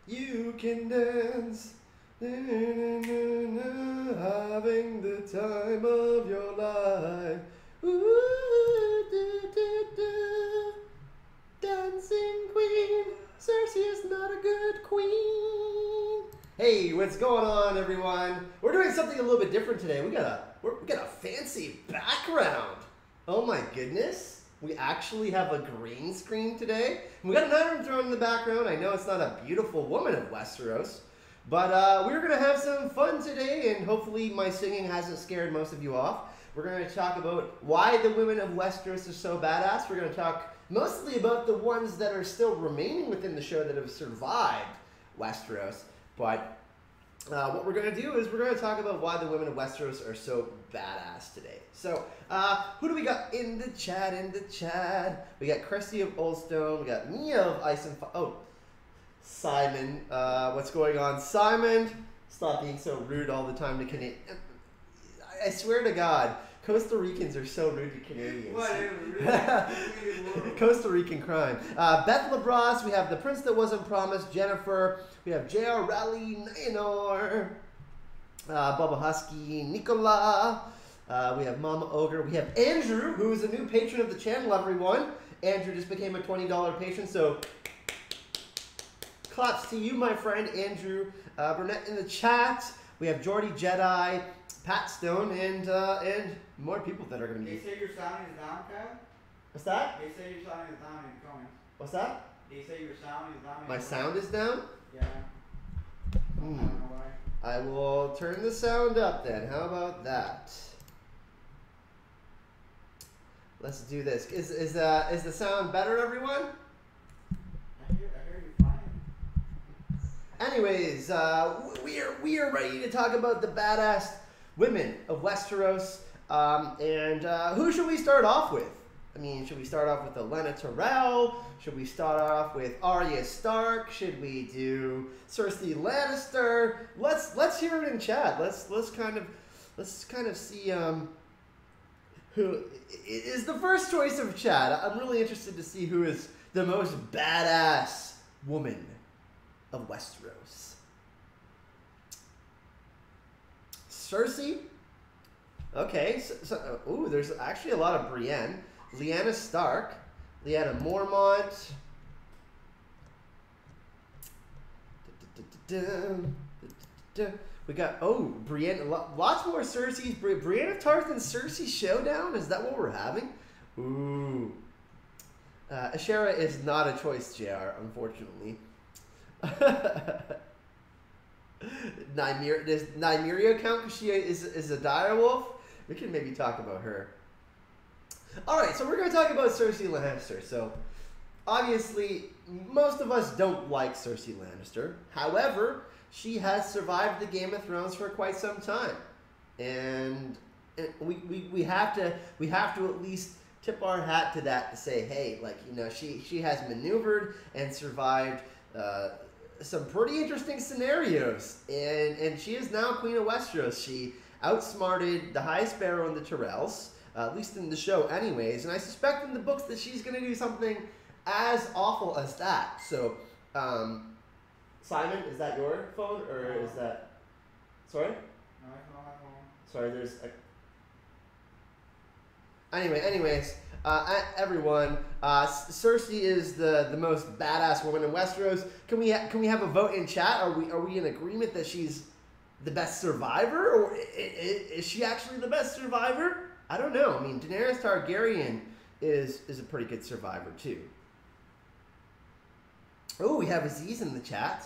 You can dance, having the time of your life. Ooh, do, do, do. Dancing queen, Cersei is not a good queen. Hey, what's going on, everyone? We're doing something a little bit different today. We got a fancy background. Oh my goodness. We actually have a green screen today. We got an Iron Throne in the background. I know it's not a beautiful woman of Westeros, but we're gonna have some fun today, and hopefully my singing hasn't scared most of you off. We're gonna talk about why the women of Westeros are so badass. We're gonna talk mostly about the ones that are still remaining within the show that have survived Westeros. But what we're going to do is we're going to talk about why the women of Westeros are so badass today. So, who do we got in the chat? We got Christy of Oldstone. We got Mia of Ice and Fire. Oh, Simon. What's going on? Simon, stop being so rude all the time to Canadians. I swear to God, Costa Ricans are so rude to Canadians. Costa Rican crime. Beth LaBrosse, we have the Prince That Wasn't Promised, Jennifer, we have J.R. Raleigh, Nayanor, Bubba Husky, Nicola, we have Mama Ogre, we have Andrew, who is a new patron of the channel, everyone. Andrew just became a $20 patron, so claps to you, my friend, Andrew. Burnett in the chat. We have Jordy Jedi, Pat Stone, and more people that are going to be. They say your sound is down, Cal? What's that? They say your sound is down in the comments. What's that? They say your sound is down. My sound is down? Yeah. I don't know why. I will turn the sound up then. How about that? Let's do this. Is the sound better, everyone? I hear you fine. Anyways, we are ready to talk about the badass women of Westeros. Who should we start off with? I mean, should we start off with Olenna Tyrell? Should we start off with Arya Stark? Should we do Cersei Lannister? Let's hear it in chat. Let's kind of see who is the first choice of chat. I'm really interested to see who is the most badass woman of Westeros. Cersei. Okay, ooh, there's actually a lot of Brienne. Lyanna Stark, Lyanna Mormont. We got, Brienne, lots more Cersei's. Brienne of Tarth and Cersei showdown? Is that what we're having? Ooh. Ashera is not a choice, JR, unfortunately. Does Nymeria count because she is a direwolf? We can maybe talk about her. Alright, so we're going to talk about Cersei Lannister. So, obviously, most of us don't like Cersei Lannister. However, she has survived the Game of Thrones for quite some time. And we have to at least tip our hat to that to say, hey, like, you know, she has maneuvered and survived some pretty interesting scenarios, and she is now Queen of Westeros. She outsmarted the High Sparrow and the Tyrells, at least in the show anyways, and I suspect in the books that she's going to do something as awful as that. So, Simon, is that your phone, or is that... Sorry? No, it's not my phone. Sorry, there's a... Anyways, everyone, Cersei is the most badass woman in Westeros. Can we have a vote in chat? Are we in agreement that she's the best survivor, or is she actually the best survivor? I don't know. I mean, Daenerys Targaryen is a pretty good survivor too. Oh, we have Aziz in the chat.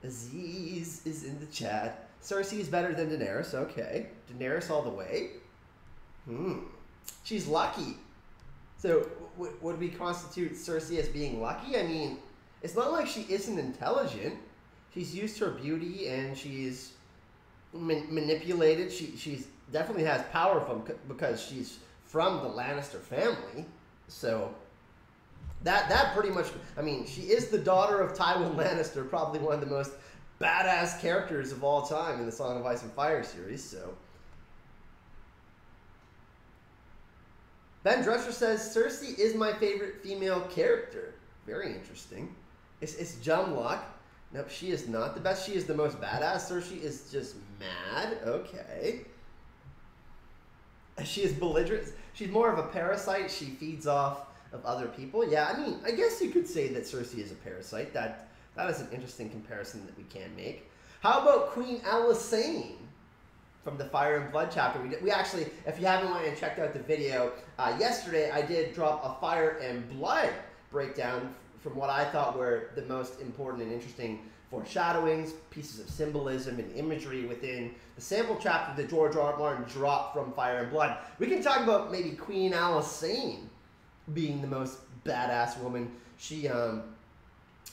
Aziz is in the chat. Cersei is better than Daenerys. Okay, Daenerys all the way. She's lucky. So, would we constitute Cersei as being lucky? I mean, it's not like she isn't intelligent. She's used her beauty, and she's manipulated. She's definitely has power because she's from the Lannister family. So, that pretty much, I mean, she is the daughter of Tywin Lannister, probably one of the most badass characters of all time in the Song of Ice and Fire series, so... Ben Drescher says, Cersei is my favorite female character. Very interesting. It's Jumlock. Nope, she is not the best. She is the most badass. Cersei is just mad. Okay. She is belligerent. She's more of a parasite. She feeds off of other people. Yeah, I mean, I guess you could say that Cersei is a parasite. That is an interesting comparison that we can make. How about Queen Alysanne from the Fire and Blood chapter? We actually, if you haven't went and checked out the video, yesterday I did drop a Fire and Blood breakdown from what I thought were the most important and interesting foreshadowings, pieces of symbolism and imagery within the sample chapter that George R. R. Martin dropped from Fire and Blood. We can talk about maybe Queen Alysanne being the most badass woman. She,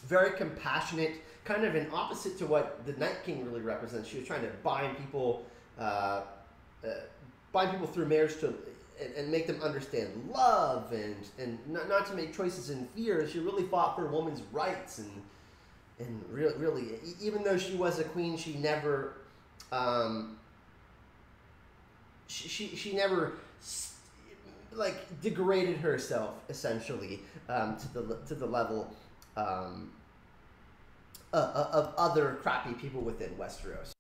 very compassionate, kind of an opposite to what the Night King really represents. She was trying to bind people through marriage and make them understand love and not to make choices in fear. She really fought for a woman's rights and really, even though she was a queen, she never she never like degraded herself essentially to the level of other crappy people within Westeros.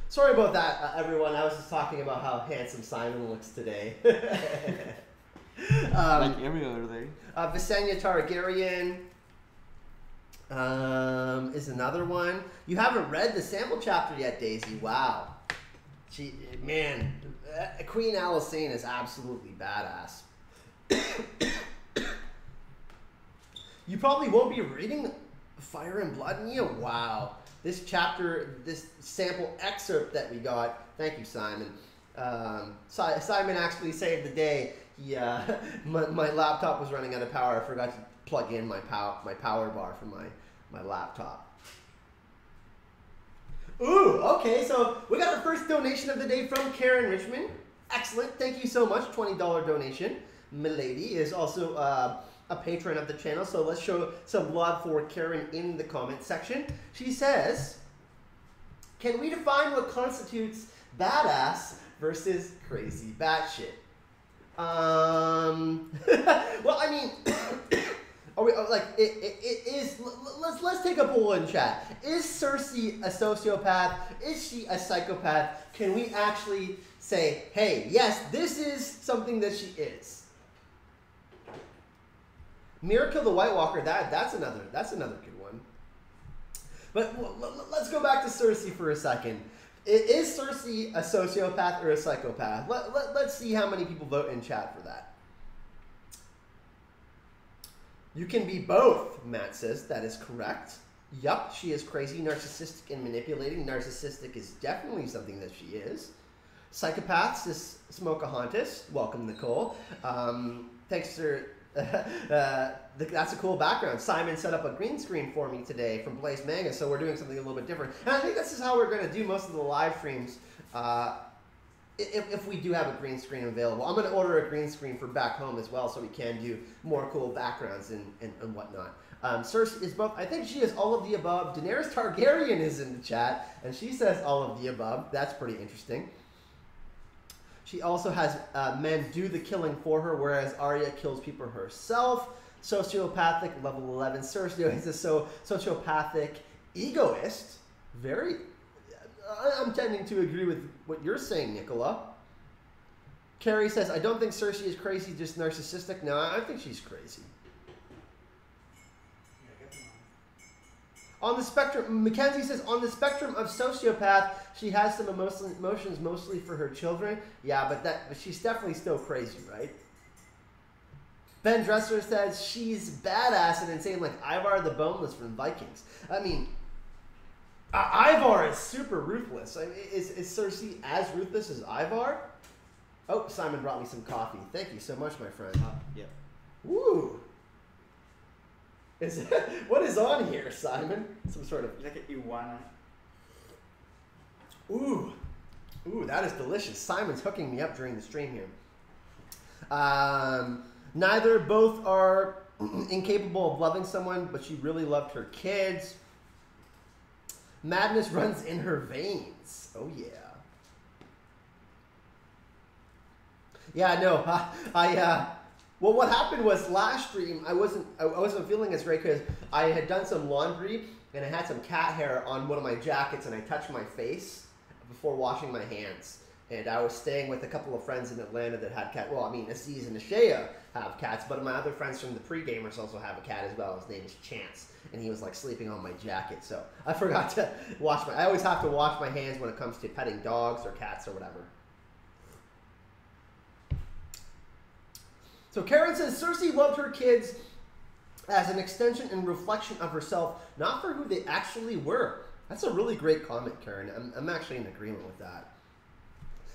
Sorry about that, everyone. I was just talking about how handsome Simon looks today. Like every other day. Visenya Targaryen is another one. You haven't read the sample chapter yet, Daisy. Wow. Queen Alysanne is absolutely badass. You probably won't be reading Fire and Blood, Nia? Wow. This chapter, this sample excerpt that we got, thank you, Simon. Simon actually saved the day. My laptop was running out of power. I forgot to plug in my power bar for my laptop. Ooh, okay, so we got our first donation of the day from Karen Richmond. Excellent, thank you so much, $20 donation. Milady is also a patron of the channel, so let's show some love for Karen in the comment section. She says, can we define what constitutes badass versus crazy batshit? Well, I mean, are we like it is? Let's take a poll in chat. Is Cersei a sociopath? Is she a psychopath? Can we actually say, hey, yes, this is something that she is? Miracle the White Walker, that's another good one. But let's go back to Cersei for a second. Is Cersei a sociopath or a psychopath? Let's see how many people vote in chat for that. You can be both, Matt says. That is correct. Yup, she is crazy, narcissistic, and manipulating. Narcissistic is definitely something that she is. Psychopaths is Smokahontas. Welcome, Nicole. Thanks for... that's a cool background. Simon set up a green screen for me today from Blaze Manga, so we're doing something a little bit different. And I think this is how we're going to do most of the live streams if we do have a green screen available. I'm going to order a green screen for back home as well so we can do more cool backgrounds and whatnot. Cersei is both. I think she is all of the above. Daenerys Targaryen is in the chat, and she says all of the above. That's pretty interesting. She also has men do the killing for her, whereas Arya kills people herself. Sociopathic, level 11. Cersei is a sociopathic egoist. I'm tending to agree with what you're saying, Nicola. Carrie says, I don't think Cersei is crazy, just narcissistic. No, I think she's crazy. On the spectrum, Mackenzie says, on the spectrum of sociopath, she has some emotions mostly for her children. Yeah, but she's definitely still crazy, right? Ben Dresser says she's badass and insane like Ivar the Boneless from Vikings. I mean, Ivar is super ruthless. I mean, is Cersei as ruthless as Ivar? Oh, Simon brought me some coffee. Thank you so much, my friend. Yeah. Woo! What is on here, Simon? Some sort of... Like an iguana. Ooh, that is delicious. Simon's hooking me up during the stream here. Both are incapable of loving someone, but she really loved her kids. Madness runs in her veins. Oh, yeah. Yeah, no, well, what happened was last stream I wasn't feeling as great because I had done some laundry and I had some cat hair on one of my jackets and I touched my face before washing my hands. And I was staying with a couple of friends in Atlanta that had cat. Well, I mean, Aziz and Ashaya have cats, but my other friends from the pre-gamers also have a cat as well. His name is Chance, and he was like sleeping on my jacket. So I forgot to wash I always have to wash my hands when it comes to petting dogs or cats or whatever. So Karen says, Cersei loved her kids as an extension and reflection of herself, not for who they actually were. That's a really great comment, Karen. I'm actually in agreement with that.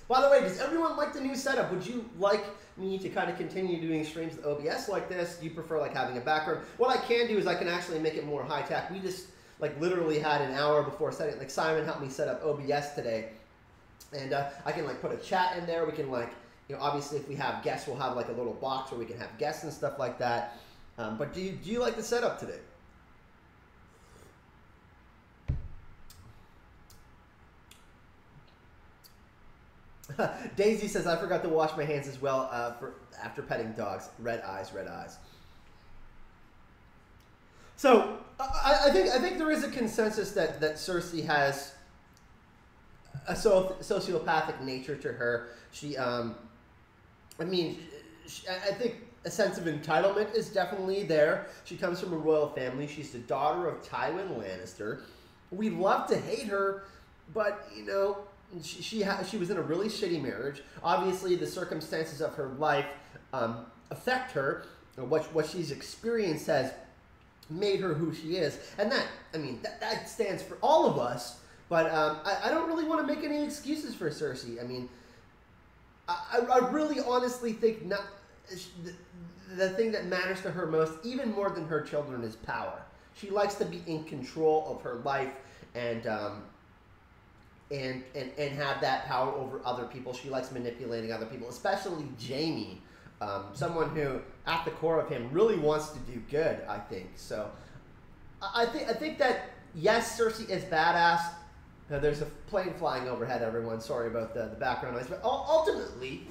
By the way, does everyone like the new setup? Would you like me to kind of continue doing streams with OBS like this? Do you prefer like having a background? What I can do is I can actually make it more high tech. We just like literally had an hour before setting. Like Simon helped me set up OBS today, and I can like put a chat in there. We can like, you know, obviously if we have guests, we'll have like a little box where we can have guests and stuff like that. But do you like the setup today? Daisy says, I forgot to wash my hands as well after petting dogs. Red eyes, red eyes. So I think there is a consensus that Cersei has a sociopathic nature to her. She, I think a sense of entitlement is definitely there. She comes from a royal family. She's the daughter of Tywin Lannister. We love to hate her, but, you know, she was in a really shitty marriage. Obviously, the circumstances of her life affect her. What she's experienced has made her who she is, and that stands for all of us. But I don't really want to make any excuses for Cersei. I mean, I really honestly think the thing that matters to her most, even more than her children, is power. She likes to be in control of her life and have that power over other people. She likes manipulating other people, especially Jaime, someone who, at the core of him, really wants to do good, I think. So I think that, yes, Cersei is badass. Now, there's a plane flying overhead, everyone. Sorry about the background noise. But ultimately,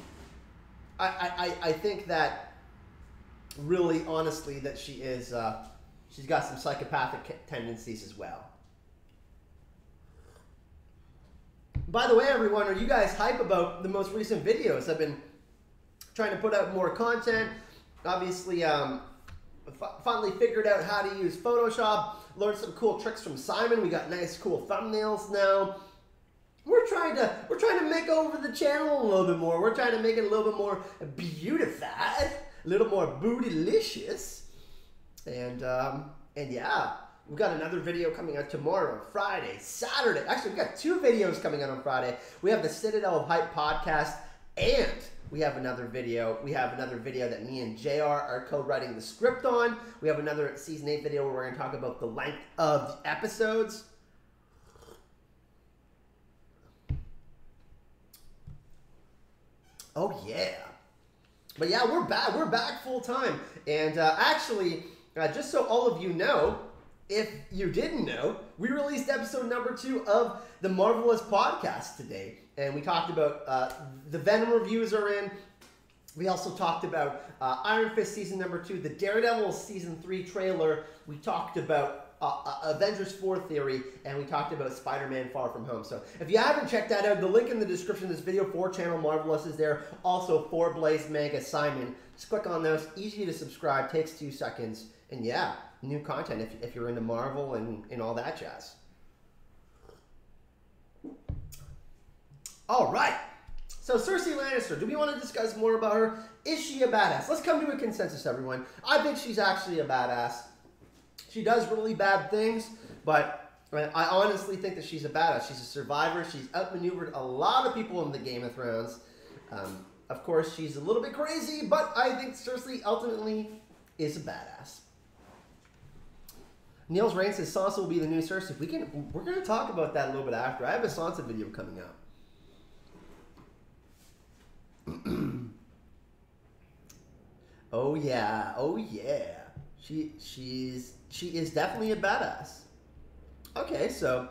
I think that, really, honestly, that she is, she's got some psychopathic tendencies as well. By the way, everyone, are you guys hype about the most recent videos? I've been trying to put out more content. Obviously, finally figured out how to use Photoshop. Learned some cool tricks from Simon. We got nice, cool thumbnails now. We're trying to make over the channel a little bit more. We're trying to make it a little bit more beautified, a little more bootylicious, and yeah. We've got another video coming out tomorrow, Friday, Saturday. Actually, we've got 2 videos coming out on Friday. We have the Citadel of Hype podcast, and we have another video. We have another video that me and JR are co-writing the script on. We have another Season 8 video where we're going to talk about the length of the episodes. Oh, yeah. But yeah, we're back. We're back full time. And actually, just so all of you know, if you didn't know, we released episode number 2 of the Marvelous podcast today. And we talked about the Venom reviews are in. We also talked about Iron Fist season number 2, the Daredevil season 3 trailer. We talked about Avengers 4 theory, and we talked about Spider-Man Far From Home. So if you haven't checked that out, the link in the description of this video for Channel Marvelous is there. Also for Blaze, Mega, Simon. Just click on those. Easy to subscribe. Takes 2 seconds. And yeah, new content if you're into Marvel and all that jazz. All right. So Cersei Lannister, do we want to discuss more about her? Is she a badass? Let's come to a consensus, everyone. I think she's actually a badass. She does really bad things, but I honestly think that she's a badass. She's a survivor. She's outmaneuvered a lot of people in the Game of Thrones. Of course, she's a little bit crazy, but I think Cersei ultimately is a badass. Niels Rain says Sansa will be the new Cersei. We're going to talk about that a little bit after. I have a Sansa video coming up. Oh yeah, oh yeah. She is definitely a badass. Okay, so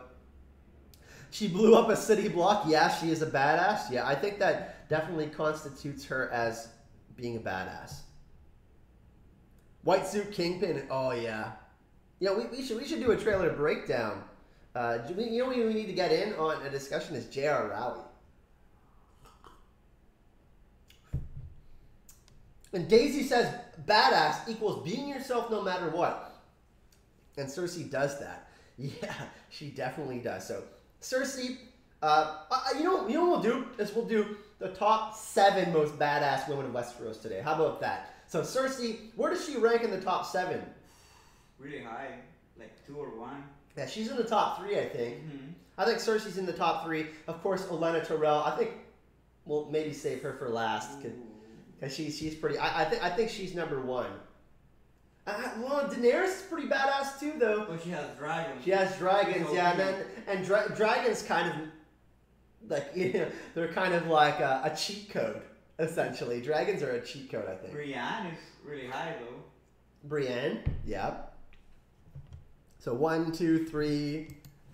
she blew up a city block. Yeah, she is a badass. Yeah, I think that definitely constitutes her as being a badass. White suit kingpin. Oh yeah. You know, we should do a trailer breakdown. You know what we need to get in on a discussion is J.R. Rowley. And Daisy says badass equals being yourself no matter what. And Cersei does that. Yeah, she definitely does. So Cersei, you know what we'll do is we'll do the top 7 most badass women of Westeros today. How about that? So Cersei, where does she rank in the top 7? Really high, like 2 or 1. Yeah, she's in the top 3, I think. Mm-hmm. I think Cersei's in the top 3. Of course, Olenna Tyrell. I think we'll maybe save her for last because she's pretty. I think she's number 1. Well, Daenerys is pretty badass too, though. But she has dragons. She has dragons, yeah, and dragons kind of like they're kind of like a cheat code essentially. Dragons are a cheat code, I think. Brienne is really high though. Brienne, yeah. So 1, 2, 3.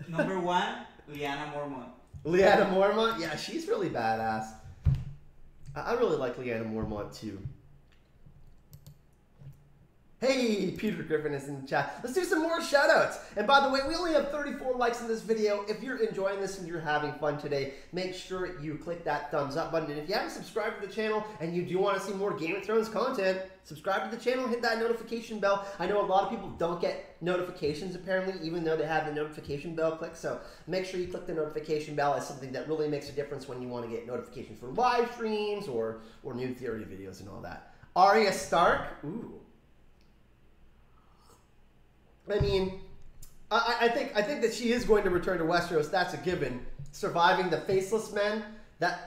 Number 1, Lyanna Mormont. Lyanna Mormont, yeah, she's really badass. I really like Lyanna Mormont too. Hey, Peter Griffin is in the chat. Let's do some more shoutouts. And by the way, we only have 34 likes in this video. If you're enjoying this and you're having fun today, make sure you click that thumbs up button. And if you haven't subscribed to the channel and you do want to see more Game of Thrones content, subscribe to the channel, hit that notification bell. I know a lot of people don't get notifications apparently, even though they have the notification bell clicked. So make sure you click the notification bell. It's something that really makes a difference when you want to get notifications for live streams or new theory videos and all that. Arya Stark, ooh. I mean, I think that she is going to return to Westeros. That's a given. Surviving the Faceless Men. That's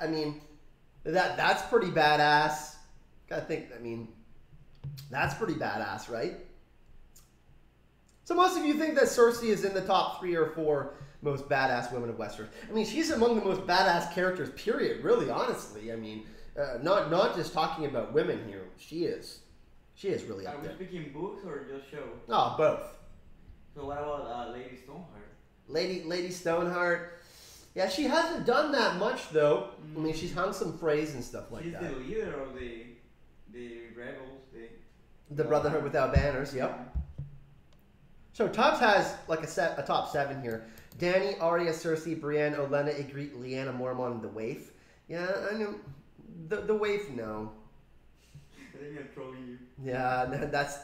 pretty badass. Gotta think. I mean, that's pretty badass, right? So most of you think that Cersei is in the top 3 or 4 most badass women of Westeros. I mean, she's among the most badass characters. Period. Really, honestly. I mean, not just talking about women here. She is really up there. Are we speaking books or just show? Oh, both. So what about Lady Stoneheart? Lady Stoneheart. Yeah, she hasn't done that much though. I mean, she's hung some phrase and stuff like that. She's the leader of the rebels. The Brotherhood Without Banners. Yep. So Tubbs has like a top 7 here. Dany, Arya, Cersei, Brienne, Olenna, Ygritte, Lyanna Mormont, and the Waif. Yeah, I know the Waif. No. I think I'm trolling you. Yeah, that's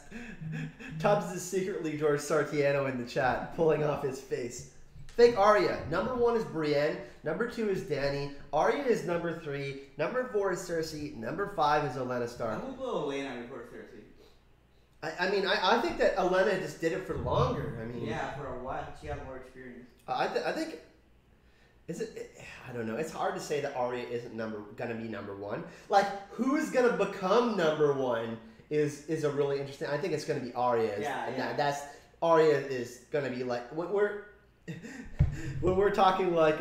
Tubbs is secretly George Sartiano in the chat, pulling off his face. Fake Arya. Number 1 is Brienne. Number 2 is Dany. Arya is number 3. Number 4 is Cersei. Number 5 is Olenna Stark. I would go Olenna before Cersei. I mean, I think that Olenna just did it for longer. I mean, yeah, for a while she had more experience. I think. I don't know. It's hard to say that Arya isn't gonna be number 1. Like, who's gonna become number 1 is a really interesting. I think it's gonna be Arya. That's Arya is gonna be like when we're talking like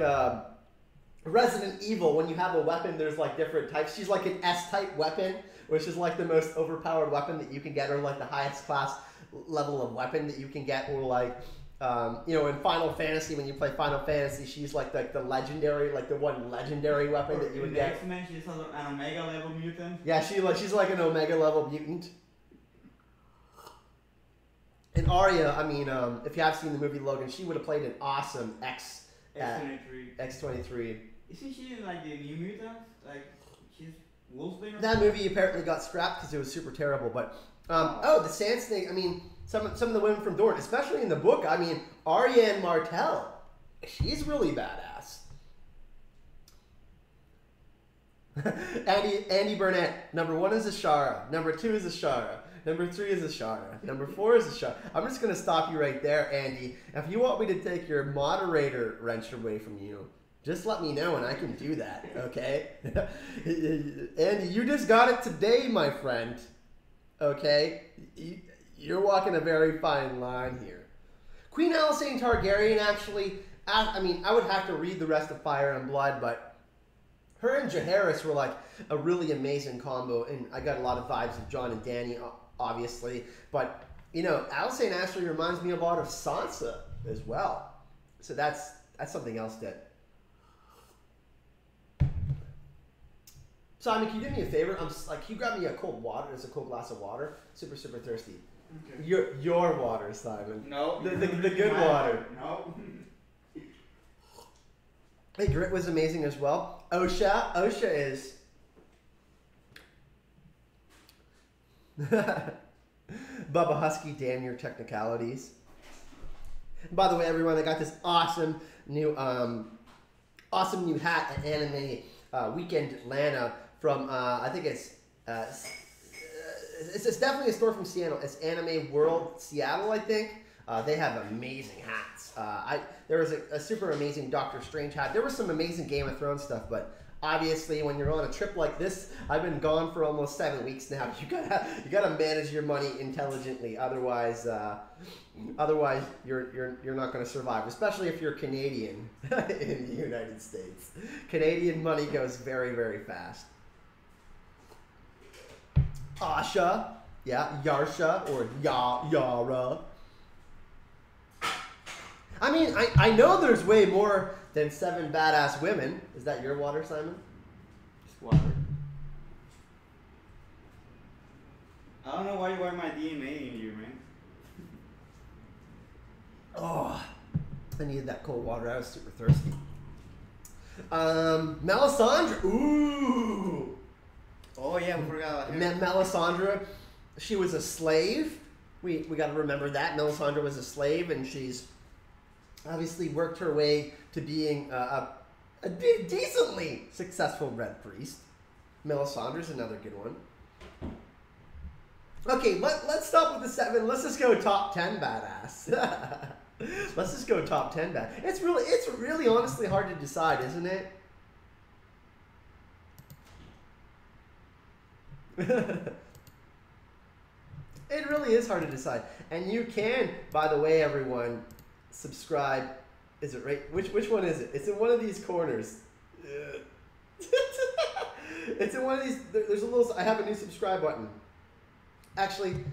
Resident Evil. When you have a weapon, there's like different types. She's like an S-type weapon, which is like the most overpowered weapon that you can get, or like the highest class level of weapon that you can get, or like. In Final Fantasy, when you play Final Fantasy, she's like the legendary, like the one legendary weapon that you would get. X-Men, she's an Omega level mutant. Yeah, she's like an Omega level mutant. And Arya, I mean, if you have seen the movie Logan, she would have played an awesome X-23. Isn't she in like the New Mutants? Like she's Wolfsbane. That movie apparently got scrapped because it was super terrible. But the Sand Snake. I mean. Some of the women from Dorne, especially in the book, I mean, Arya and Martell, she's really badass. Andy Burnett, number 1 is Ashara, number 2 is Ashara, number 3 is Ashara, number 4 is Ashara. I'm just going to stop you right there, Andy. If you want me to take your moderator wrench away from you, just let me know and I can do that, okay? Andy, you just got it today, my friend, okay? You're walking a very fine line here. Queen Alicent Targaryen, actually, I mean, I would have to read the rest of Fire and Blood, but her and Jaehaerys were like a really amazing combo, and I got a lot of vibes of Jon and Dany, obviously. But, Alicent actually reminds me a lot of Sansa as well. So that's something else that... Simon, can you do me a favor? I'm like, can you grab me a cold water? There's a cold glass of water. Super, super thirsty. Okay. Your water, Simon. No. The good water. No. Hey, Grit was amazing as well. Osha is... Bubba Husky, damn your technicalities. By the way, everyone, I got this awesome new hat at Anime Weekend Atlanta from it's definitely a store from Seattle. It's Anime World Seattle, I think. They have amazing hats. There was a super amazing Doctor Strange hat. There was some amazing Game of Thrones stuff, but obviously when you're on a trip like this, I've been gone for almost 7 weeks now. You gotta manage your money intelligently. Otherwise you're not gonna survive. Especially if you're Canadian in the United States. Canadian money goes very, very fast. Asha, yeah, Yarsha or Yara. I mean, I know there's way more than 7 badass women. Is that your water, Simon? Just water. I don't know why you want my DNA in you, man. Oh, I needed that cold water. I was super thirsty. Melisandre. Ooh. Oh yeah, we forgot. Melisandre, she was a slave. We got to remember that. Melisandre was a slave, and she's obviously worked her way to being a decently successful Red Priest. Melisandre's another good one. Okay, let's stop with the 7. Let's just go top 10 badass. Let's just go top 10 badass. It's really honestly hard to decide, isn't it? It really is hard to decide. And you can, by the way, everyone, subscribe. Is it right? Which one is it? It's in one of these corners. It's in one of these. There's a little. I have a new subscribe button. Actually,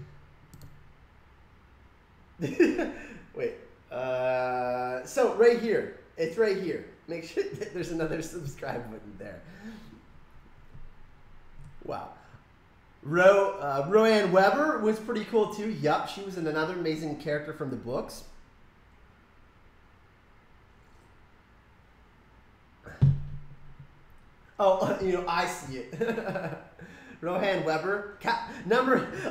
wait. So right here. It's right here. Make sure that there's another subscribe button there. Wow. Roanne Weber was pretty cool too. Yup, she was another amazing character from the books. Oh, I see it. Roanne Weber.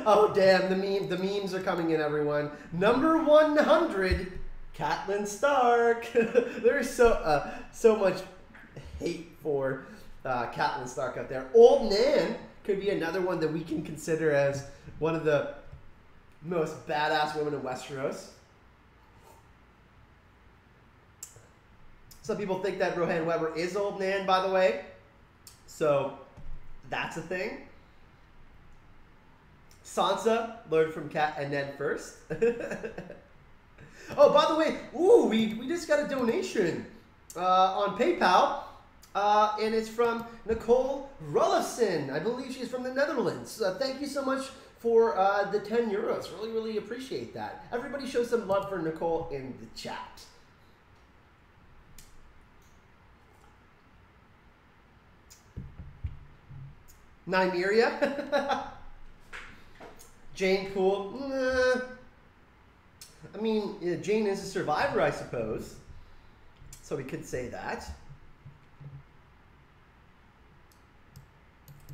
Oh, damn, the memes are coming in, everyone. Number 100, Catelyn Stark. There's so much hate for Catelyn Stark out there. Old Nan could be another one that we can consider as one of the most badass women in Westeros. Some people think that Roanne Weber is Old Nan, by the way. So that's a thing. Sansa learned from Cat and Ned first. Oh, by the way, ooh, we just got a donation on PayPal. And it's from Nicole Rullifson. I believe she's from the Netherlands. Thank you so much for the 10 euros. Really, really appreciate that. Everybody show some love for Nicole in the chat. Nymeria. Jane Poole. I mean, yeah, Jane is a survivor, I suppose. So we could say that.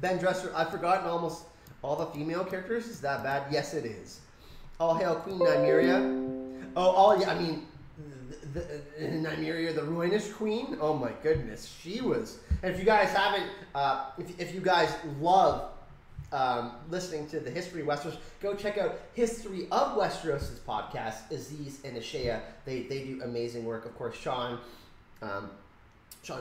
Ben Dresser, I've forgotten almost all the female characters. Is that bad? Yes, it is. All hail Queen Nymeria. Oh, yeah, I mean, Nymeria, the Ruinish Queen. Oh my goodness, she was. And if you guys haven't, if you guys love listening to the History of Westeros, go check out History of Westeros' podcast, Aziz and Ashea. They do amazing work. Of course, Sean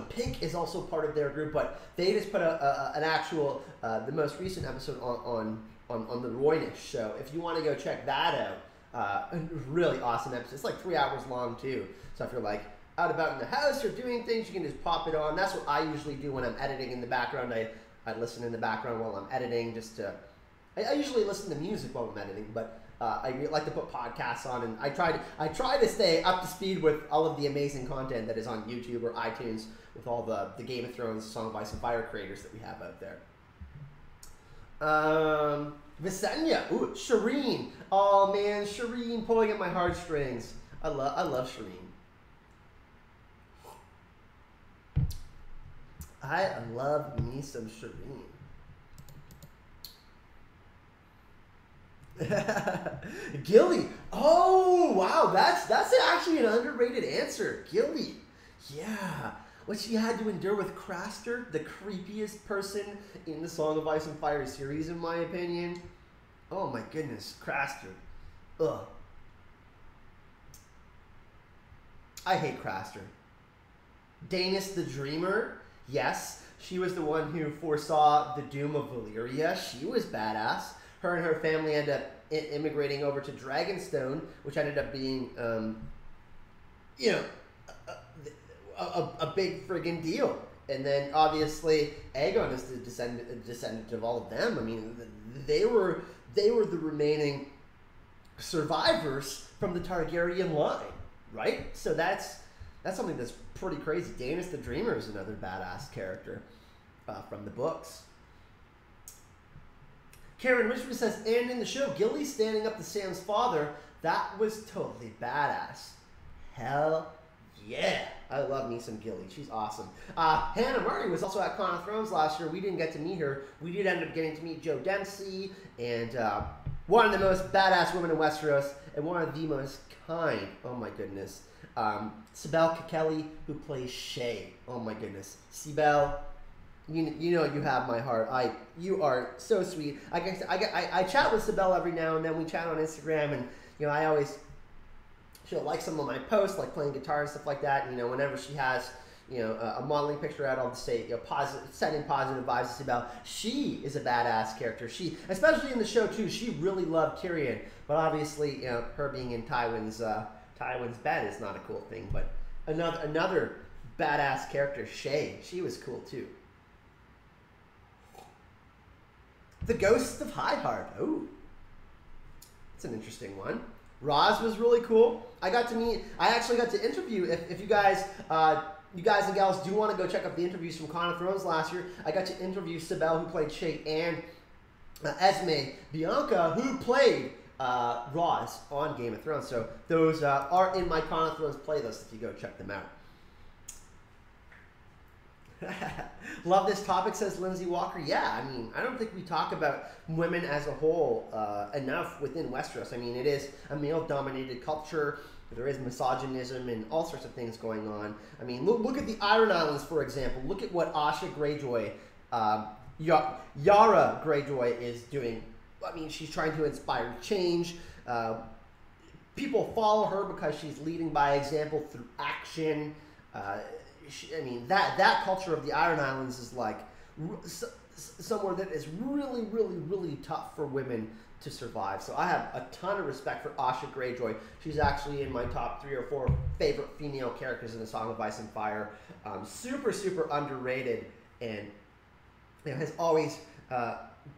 Pink is also part of their group, but they just put an actual, the most recent episode on the Roynish. So if you want to go check that out, really awesome episode. It's like 3 hours long too. So if you're like out about in the house or doing things, you can just pop it on. That's what I usually do when I'm editing in the background. I listen in the background while I'm editing just to, I usually listen to music while I'm editing, but I like to put podcasts on, and I try to stay up to speed with all of the amazing content that is on YouTube or iTunes with all the Game of Thrones, Song of Ice and Fire creators that we have out there. Visenya. Ooh, Shireen. Oh man, Shireen pulling at my heartstrings. I love Shireen. I love me some Shireen. Gilly. Oh wow, that's actually an underrated answer. Gilly. Yeah. What she had to endure with Craster, the creepiest person in the Song of Ice and Fire series, in my opinion. Oh my goodness, Craster. Ugh. I hate Craster. Daenerys the Dreamer. Yes, she was the one who foresaw the doom of Valyria. She was badass. Her and her family end up immigrating over to Dragonstone, which ended up being, you know, a big friggin' deal. And then obviously Aegon is the descendant of all of them. I mean, they were the remaining survivors from the Targaryen line, right? So that's something that's pretty crazy. Daenerys the Dreamer is another badass character from the books. Karen Richmond says, and in the show, Gilly standing up to Sam's father, that was totally badass. Hell yeah. I love me some Gilly. She's awesome. Hannah Murray was also at Con of Thrones last year. We didn't get to meet her. We did end up getting to meet Joe Dempsey, and one of the most badass women in Westeros, and one of the most kind. Oh my goodness. Sibel Kekeli, who plays Shay. Oh my goodness. Sibel, you know you have my heart. You are so sweet. I chat with Sibel every now and then. We chat on Instagram, and you know she'll like some of my posts, like playing guitar and stuff like that. And, you know, whenever she has, you know, a modeling picture out, I'll say, you know, sending positive vibes to Sibel. She is a badass character. She, especially in the show too, she really loved Tyrion. But obviously, you know, her being in Tywin's bed is not a cool thing. But another badass character, Shay, she was cool too. The Ghost of Highheart. Ooh, that's an interesting one. Roz was really cool. I actually got to interview, if you guys and gals do want to go check out the interviews from Con of Thrones last year, I got to interview Sibel, who played Shay, and Esme Bianca, who played Roz on Game of Thrones. So those are in my Con of Thrones playlist if you go check them out. Love this topic, says Lindsay Walker. Yeah, I mean, I don't think we talk about women as a whole enough within Westeros. I mean, it is a male-dominated culture. There is misogynism and all sorts of things going on. I mean, look at the Iron Islands, for example. Look at what Asha Greyjoy, Yara Greyjoy is doing. I mean, she's trying to inspire change. People follow her because she's leading by example through action. I mean, that culture of the Iron Islands is like somewhere that is really, really, really tough for women to survive. So I have a ton of respect for Asha Greyjoy. She's actually in my top 3 or 4 favorite female characters in the Song of Ice and Fire. Super, super underrated, and you know, has always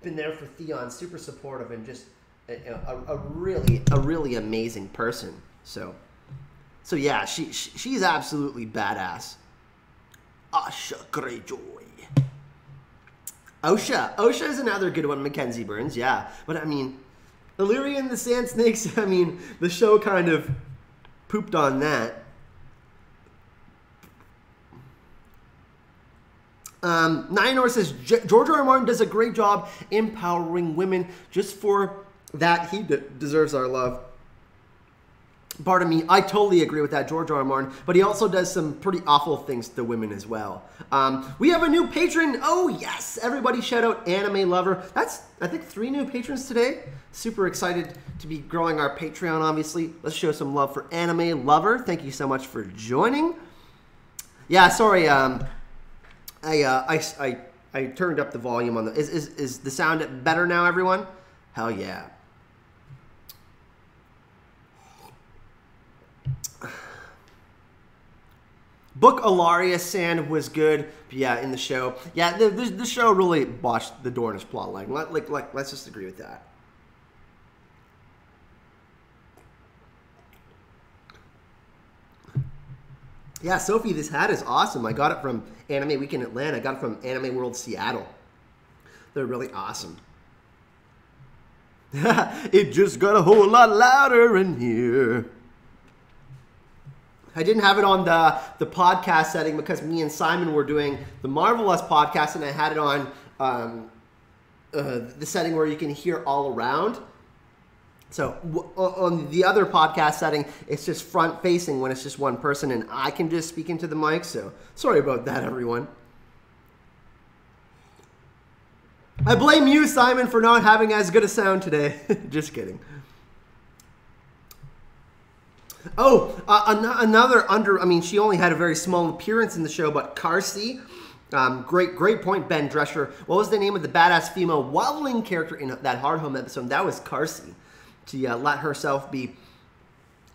been there for Theon. Super supportive, and just a really amazing person. So yeah, she's absolutely badass. Asha Greyjoy. Osha is another good one, Mackenzie Burns, yeah. But I mean, Illyria and the Sand Snakes, I mean, the show kind of pooped on that. Nyanor says, George R. R. Martin does a great job empowering women. Just for that, he deserves our love. Pardon me, I totally agree with that, George R. R. Martin, but he also does some pretty awful things to women as well. We have a new patron. Oh, yes. Everybody shout out Anime Lover. That's, I think, 3 new patrons today. Super excited to be growing our Patreon, obviously. Let's show some love for Anime Lover. Thank you so much for joining. Yeah, sorry. I turned up the volume on the... Is the sound better now, everyone? Hell yeah. Book Alaria Sand was good, but yeah, in the show. Yeah, the show really botched the Dornish plotline. Let's just agree with that. Yeah, Sophie, this hat is awesome. I got it from Anime Week in Atlanta. I got it from Anime World Seattle. They're really awesome. It just got a whole lot louder in here. I didn't have it on the podcast setting because me and Simon were doing the Marvelous podcast, and I had it on the setting where you can hear all around. So on the other podcast setting, it's just front facing when it's just one person, and I can just speak into the mic. So sorry about that, everyone. I blame you, Simon, for not having as good a sound today. Just kidding. Oh, another under, I mean, she only had a very small appearance in the show, but Cersei, great point, Ben Drescher. What was the name of the badass female wildling character in that Hardhome episode? That was Cersei. She let herself be,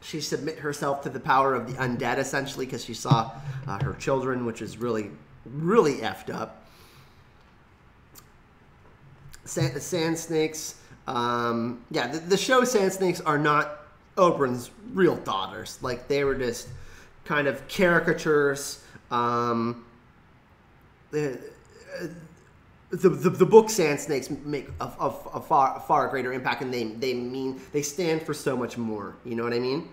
she submit herself to the power of the undead, essentially, because she saw her children, which is really, really effed up. Sand Snakes, yeah, the show Sand Snakes are not Oberyn's real daughters. Like, they were just kind of caricatures. The book Sand Snakes make a far greater impact, and they stand for so much more. You know what I mean?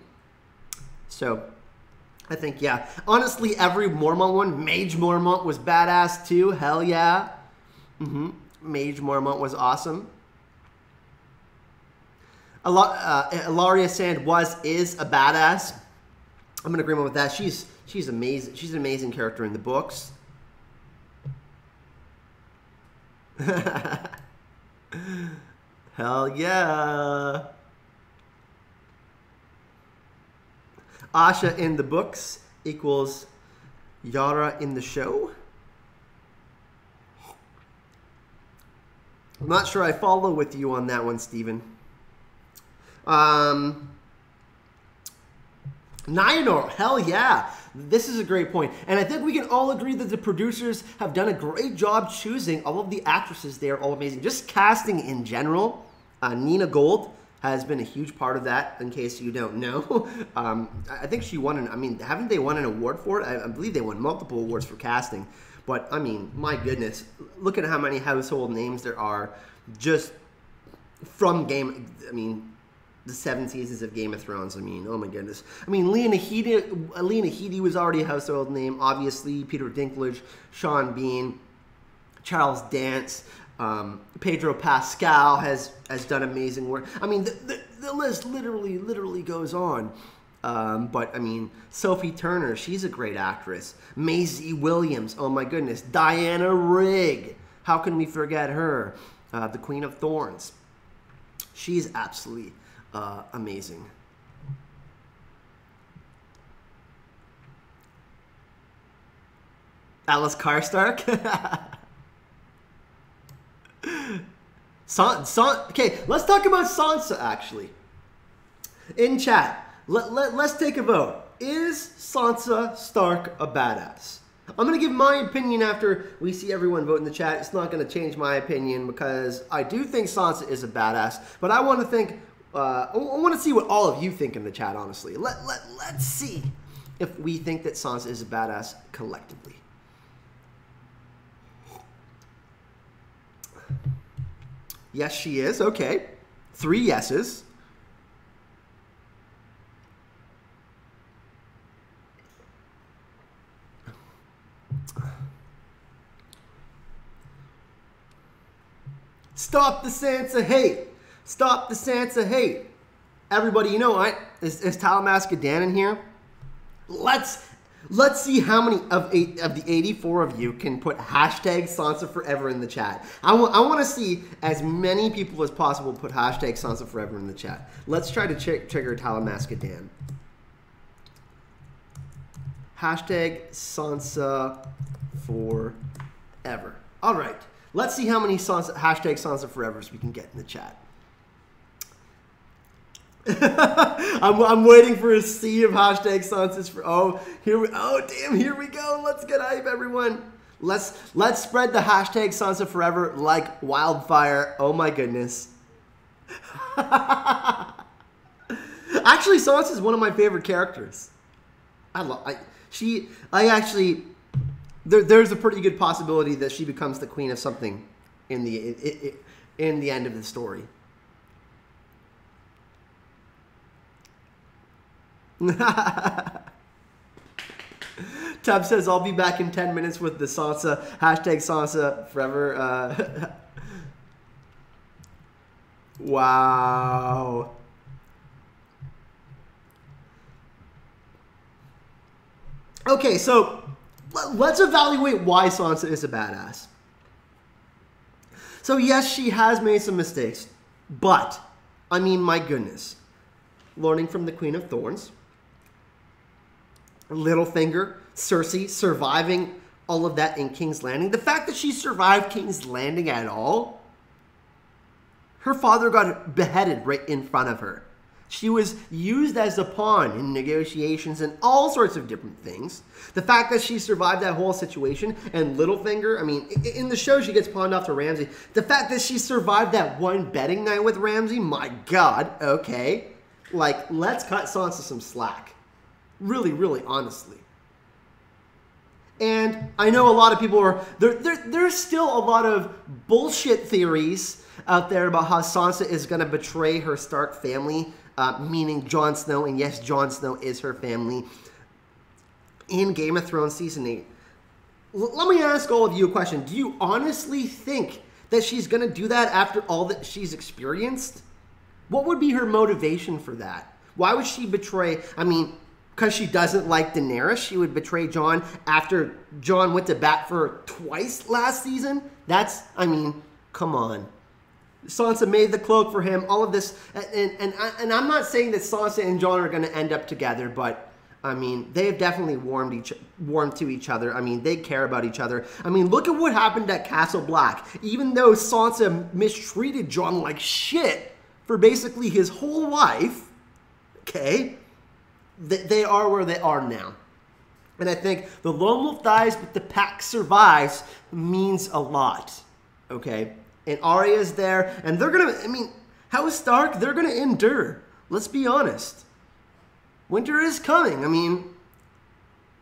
So, I think, yeah. Honestly, every Mormont one, Mage Mormont was badass too. Hell yeah. Mage Mormont was awesome. Ilaria Sand is a badass. I'm in agreement with that. She's amazing. She's an amazing character in the books. Hell yeah. Asha in the books equals Yara in the show. I'm not sure I follow with you on that one, Steven. Nyanor, hell yeah. This is a great point. And I think we can all agree that the producers have done a great job choosing all of the actresses. They are all amazing. Just casting in general. Nina Gold has been a huge part of that, in case you don't know. I think she won haven't they won an award for it? I believe they won multiple awards for casting. But, I mean, my goodness, look at how many household names there are just from the 7 seasons of Game of Thrones. I mean, oh my goodness. I mean, Lena Headey was already a household name, obviously. Peter Dinklage, Sean Bean, Charles Dance, Pedro Pascal has done amazing work. I mean, the list literally goes on. But, I mean, Sophie Turner, she's a great actress. Maisie Williams, oh my goodness. Diana Rigg, how can we forget her? The Queen of Thorns. She's absolutely amazing. Alice Karstark. Okay, let's talk about Sansa, actually. In chat. Let's take a vote. Is Sansa Stark a badass? I'm going to give my opinion after we see everyone vote in the chat. It's not going to change my opinion because I do think Sansa is a badass. But I want to I want to see what all of you think in the chat, honestly. Let's see if we think that Sansa is a badass collectively. Yes, she is. Okay. 3 yeses. Stop the Sansa hate. Stop the Sansa hate. Everybody, you know what? Is Talamasca Dan in here? Let's see how many of the 84 of you can put hashtag Sansa Forever in the chat. I want to see as many people as possible put hashtag Sansa Forever in the chat. Let's try to trigger Talamasca Dan. Hashtag Sansa Forever. All right. Let's see how many hashtag Sansa Forevers we can get in the chat. I'm waiting for a sea of hashtag Sansa's for. Oh, here we go. Let's get hype, everyone. Let's spread the hashtag Sansa Forever like wildfire. Oh my goodness. Actually, Sansa is one of my favorite characters. There's a pretty good possibility that she becomes the queen of something in the end of the story. Tubb says, I'll be back in 10 minutes with the Sansa. Hashtag Sansa forever. Wow. Okay, so let's evaluate why Sansa is a badass. So yes, she has made some mistakes, but, I mean, my goodness. Learning from the Queen of Thorns. Littlefinger, Cersei, surviving all of that in King's Landing. The fact that she survived King's Landing at all, her father got beheaded right in front of her. She was used as a pawn in negotiations and all sorts of different things. The fact that she survived that whole situation, and Littlefinger, I mean, in the show she gets pawned off to Ramsay. The fact that she survived that one betting night with Ramsay, my God, okay. Like, let's cut Sansa some slack. Really, really, honestly. And I know a lot of people are, there's still a lot of bullshit theories out there about how Sansa is going to betray her Stark family, meaning Jon Snow, and yes, Jon Snow is her family, in Game of Thrones Season 8. Let me ask all of you a question. Do you honestly think that she's going to do that after all that she's experienced? What would be her motivation for that? Why would she betray, I mean, because she doesn't like Daenerys, she would betray Jon after Jon went to bat for her twice last season? That's, I mean, come on. Sansa made the cloak for him, all of this, and I'm not saying that Sansa and Jon are going to end up together, but, I mean, they have definitely warmed to each other. I mean, they care about each other. I mean, look at what happened at Castle Black. Even though Sansa mistreated Jon like shit for basically his whole life, okay, they are where they are now. And I think the lone wolf dies, but the pack survives means a lot, okay? And Arya's there, and they're going to, I mean, House Stark, they're going to endure. Let's be honest. Winter is coming. I mean,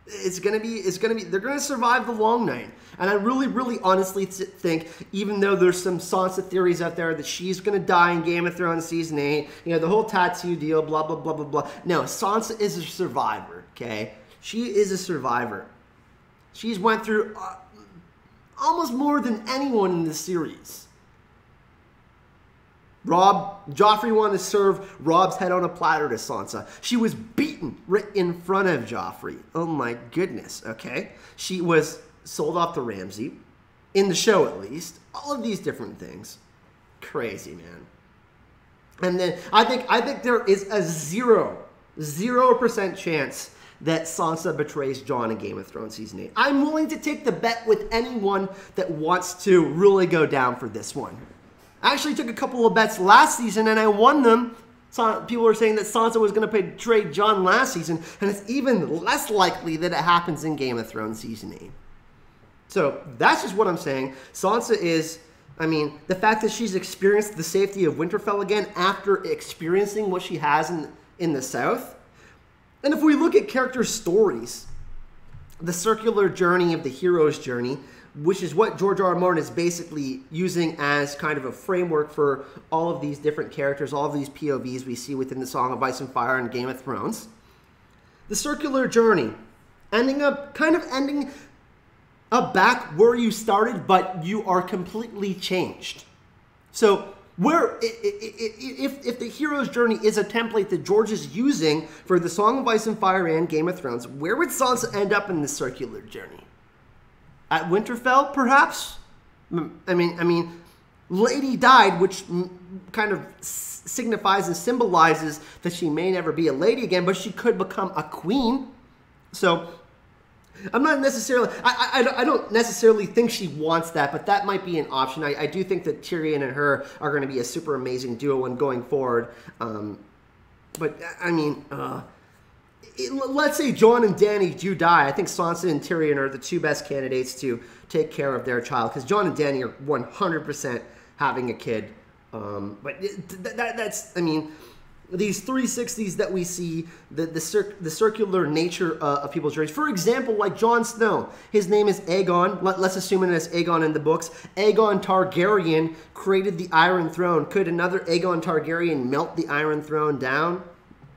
they're going to survive the long night. And I really, really honestly think, even though there's some Sansa theories out there that she's going to die in Game of Thrones Season 8, you know, the whole tattoo deal, blah, blah, blah, blah, blah. No, Sansa is a survivor, okay? She is a survivor. She's went through almost more than anyone in the series. Joffrey wanted to serve Rob's head on a platter to Sansa. She was beaten right in front of Joffrey. Oh my goodness, okay? She was sold off to Ramsay, in the show at least. All of these different things. Crazy, man. And then I think there is a 0% chance that Sansa betrays Jon in Game of Thrones Season 8. I'm willing to take the bet with anyone that wants to really go down for this one. I actually took a couple of bets last season and I won them. People were saying that Sansa was going to betray Jon last season, and it's even less likely that it happens in Game of Thrones Season 8. So that's just what I'm saying. Sansa is, I mean, the fact that she's experienced the safety of Winterfell again after experiencing what she has in the South. And if we look at character stories, the circular journey of the hero's journey, which is what George R. R. Martin is basically using as kind of a framework for all of these different characters, all of these POVs we see within the Song of Ice and Fire and Game of Thrones. The circular journey, ending up back where you started, but you are completely changed. So if the hero's journey is a template that George is using for the Song of Ice and Fire and Game of Thrones, where would Sansa end up in the circular journey? At Winterfell, perhaps? I mean, Lady died, which kind of signifies and symbolizes that she may never be a lady again, but she could become a queen. So I'm not necessarily, I don't necessarily think she wants that, but that might be an option. I do think that Tyrion and her are going to be a super amazing duo and going forward. But I mean, let's say Jon and Dany do die. I think Sansa and Tyrion are the two best candidates to take care of their child, because Jon and Dany are 100% having a kid. But that's, I mean, these 360s that we see, the circular nature of people's journeys. For example, like Jon Snow, his name is Aegon. Let's assume it is Aegon in the books. Aegon Targaryen created the Iron Throne. Could another Aegon Targaryen melt the Iron Throne down?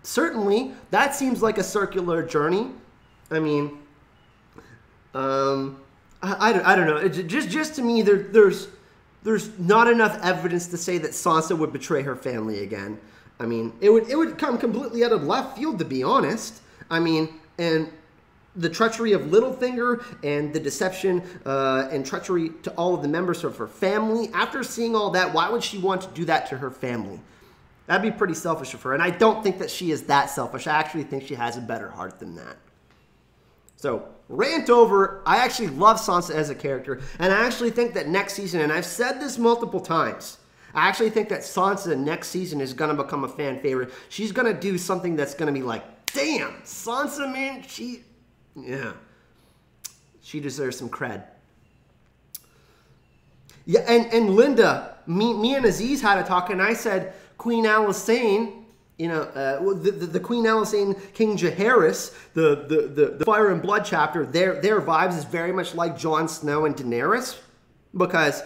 certainly that seems like a circular journey. I mean, I don't know. Just to me, there's not enough evidence to say that Sansa would betray her family again. I mean, it would come completely out of left field, to be honest. I mean, and the treachery of Littlefinger and the deception and treachery to all of the members of her family. After seeing all that, why would she want to do that to her family? That'd be pretty selfish of her. And I don't think that she is that selfish. I actually think she has a better heart than that. So, rant over. I actually love Sansa as a character. And I actually think that next season, and I've said this multiple times, I actually think that Sansa next season is going to become a fan favorite. She's going to do something that's going to be like, damn, Sansa, man, she deserves some cred. Yeah, and Linda, me and Aziz had a talk, and I said, Queen Alysanne, the Queen Alysanne, King Jaehaerys, the Fire and Blood chapter, their vibes is very much like Jon Snow and Daenerys, because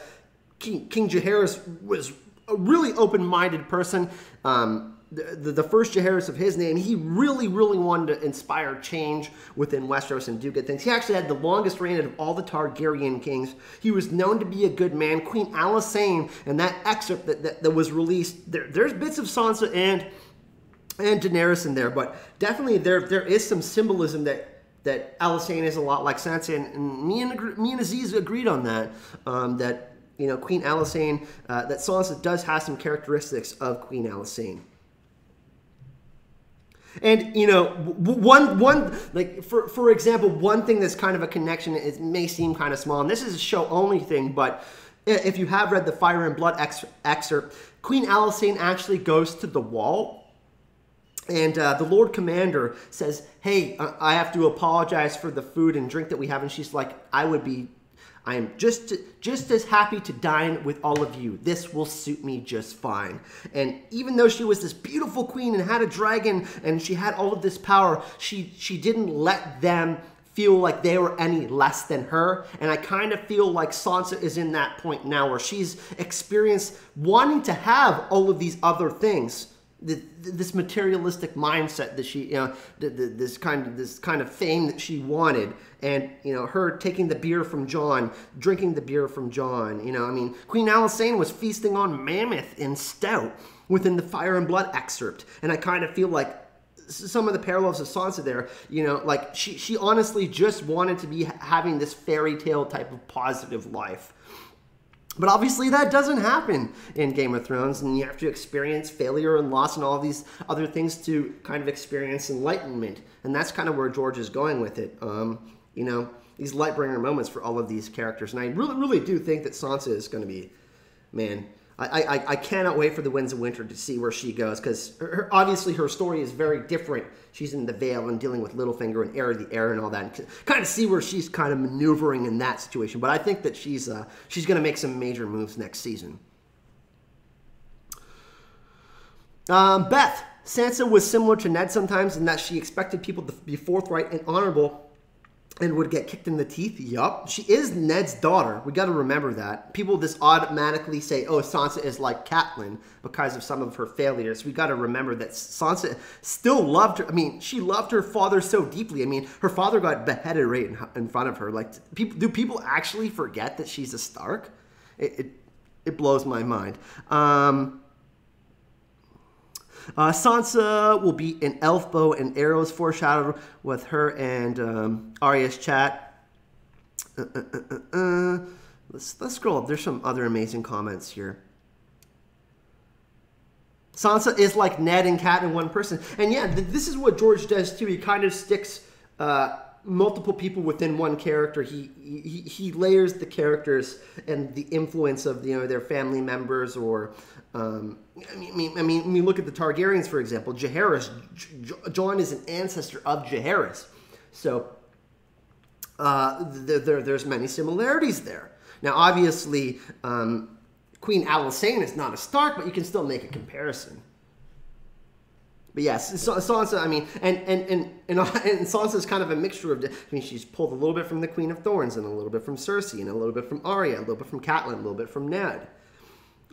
King Jaehaerys was a really open-minded person. The first Jaehaerys of his name, he really wanted to inspire change within Westeros and do good things. He actually had the longest reign of all the Targaryen kings. He was known to be a good man. Queen Alysanne, and that excerpt that was released, there's bits of Sansa and Daenerys in there, but definitely there is some symbolism that Alysanne is a lot like Sansa, and me and Aziz agreed on that. That Queen Alysanne, that Sansa does have some characteristics of Queen Alysanne. And one like for example, one thing that's kind of a connection, it may seem kind of small, and this is a show only thing, but if you have read the Fire and Blood excerpt, Queen Alysanne actually goes to the Wall. And the Lord Commander says, hey, I have to apologize for the food and drink that we have. And she's like, I am just as happy to dine with all of you. This will suit me just fine. And even though she was this beautiful queen and had a dragon and she had all of this power, she didn't let them feel like they were any less than her. And I kind of feel like Sansa is in that point now where she's experienced wanting to have all of these other things. This materialistic mindset that she, this kind of fame that she wanted, and her taking the beer from Jon, drinking the beer from Jon. I mean, Queen Alysanne was feasting on mammoth and stout within the Fire and Blood excerpt, and I kind of feel like some of the parallels of Sansa there. Like she honestly just wanted to be having this fairy tale type of positive life. But obviously that doesn't happen in Game of Thrones, and you have to experience failure and loss and all these other things to kind of experience enlightenment. And that's kind of where George is going with it. These Lightbringer moments for all of these characters. And I really do think that Sansa is going to be, man, I cannot wait for the Winds of Winter to see where she goes, because obviously her story is very different. She's in the Vale and dealing with Littlefinger and Heir of the Heir and all that, and kind of see where she's kind of maneuvering in that situation. But I think that she's going to make some major moves next season. Beth, Sansa was similar to Ned sometimes in that she expected people to be forthright and honorable and would get kicked in the teeth. Yup. She is Ned's daughter. We got to remember that. People just automatically say, oh, Sansa is like Catelyn because of some of her failures. We got to remember that Sansa still loved her. I mean, she loved her father so deeply. I mean, her father got beheaded right in front of her. Like, do people actually forget that she's a Stark? It blows my mind. Sansa will be an elf bow and arrows foreshadowed with her and Arya's chat. Let's scroll up. There's some other amazing comments here. Sansa is like Ned and Cat in one person. And yeah, this is what George does too. He kind of sticks multiple people within one character. He layers the characters and the influence of their family members or I mean, look at the Targaryens, for example. Jaehaerys, Jon is an ancestor of Jaehaerys. So there's many similarities there. Now, obviously, Queen Alysanne is not a Stark, but you can still make a comparison. But yes, Sansa, I mean, and Sansa is kind of a mixture of, I mean, she's pulled a little bit from the Queen of Thorns and a little bit from Cersei and a little bit from Arya, a little bit from Catelyn, a little bit from Ned.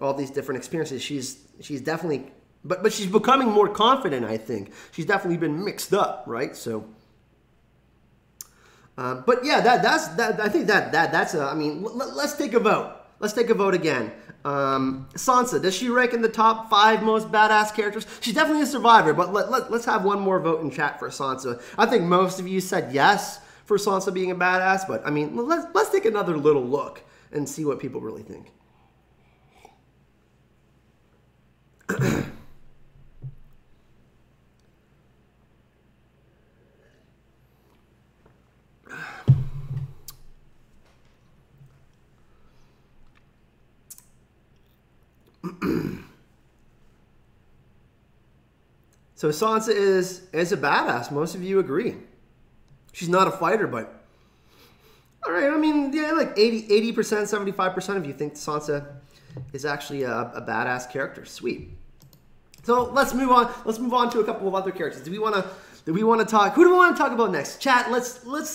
All these different experiences. She's definitely But she's becoming more confident, I think. She's definitely been mixed up, right? So, but yeah, I think that's a. I mean, let's take a vote. Let's take a vote again. Sansa, does she rank in the top 5 most badass characters? She's definitely a survivor, but let's have one more vote in chat for Sansa. I think most of you said yes for Sansa being a badass, but I mean, let's take another little look and see what people really think. So Sansa is a badass. Most of you agree. She's not a fighter, but all right. I mean, yeah, like 80%, 75% of you think Sansa is actually a badass character. Sweet. So let's move on. Let's move on to a couple of other characters. Do we want to talk? Who do we want to talk about next? Chat. Let's let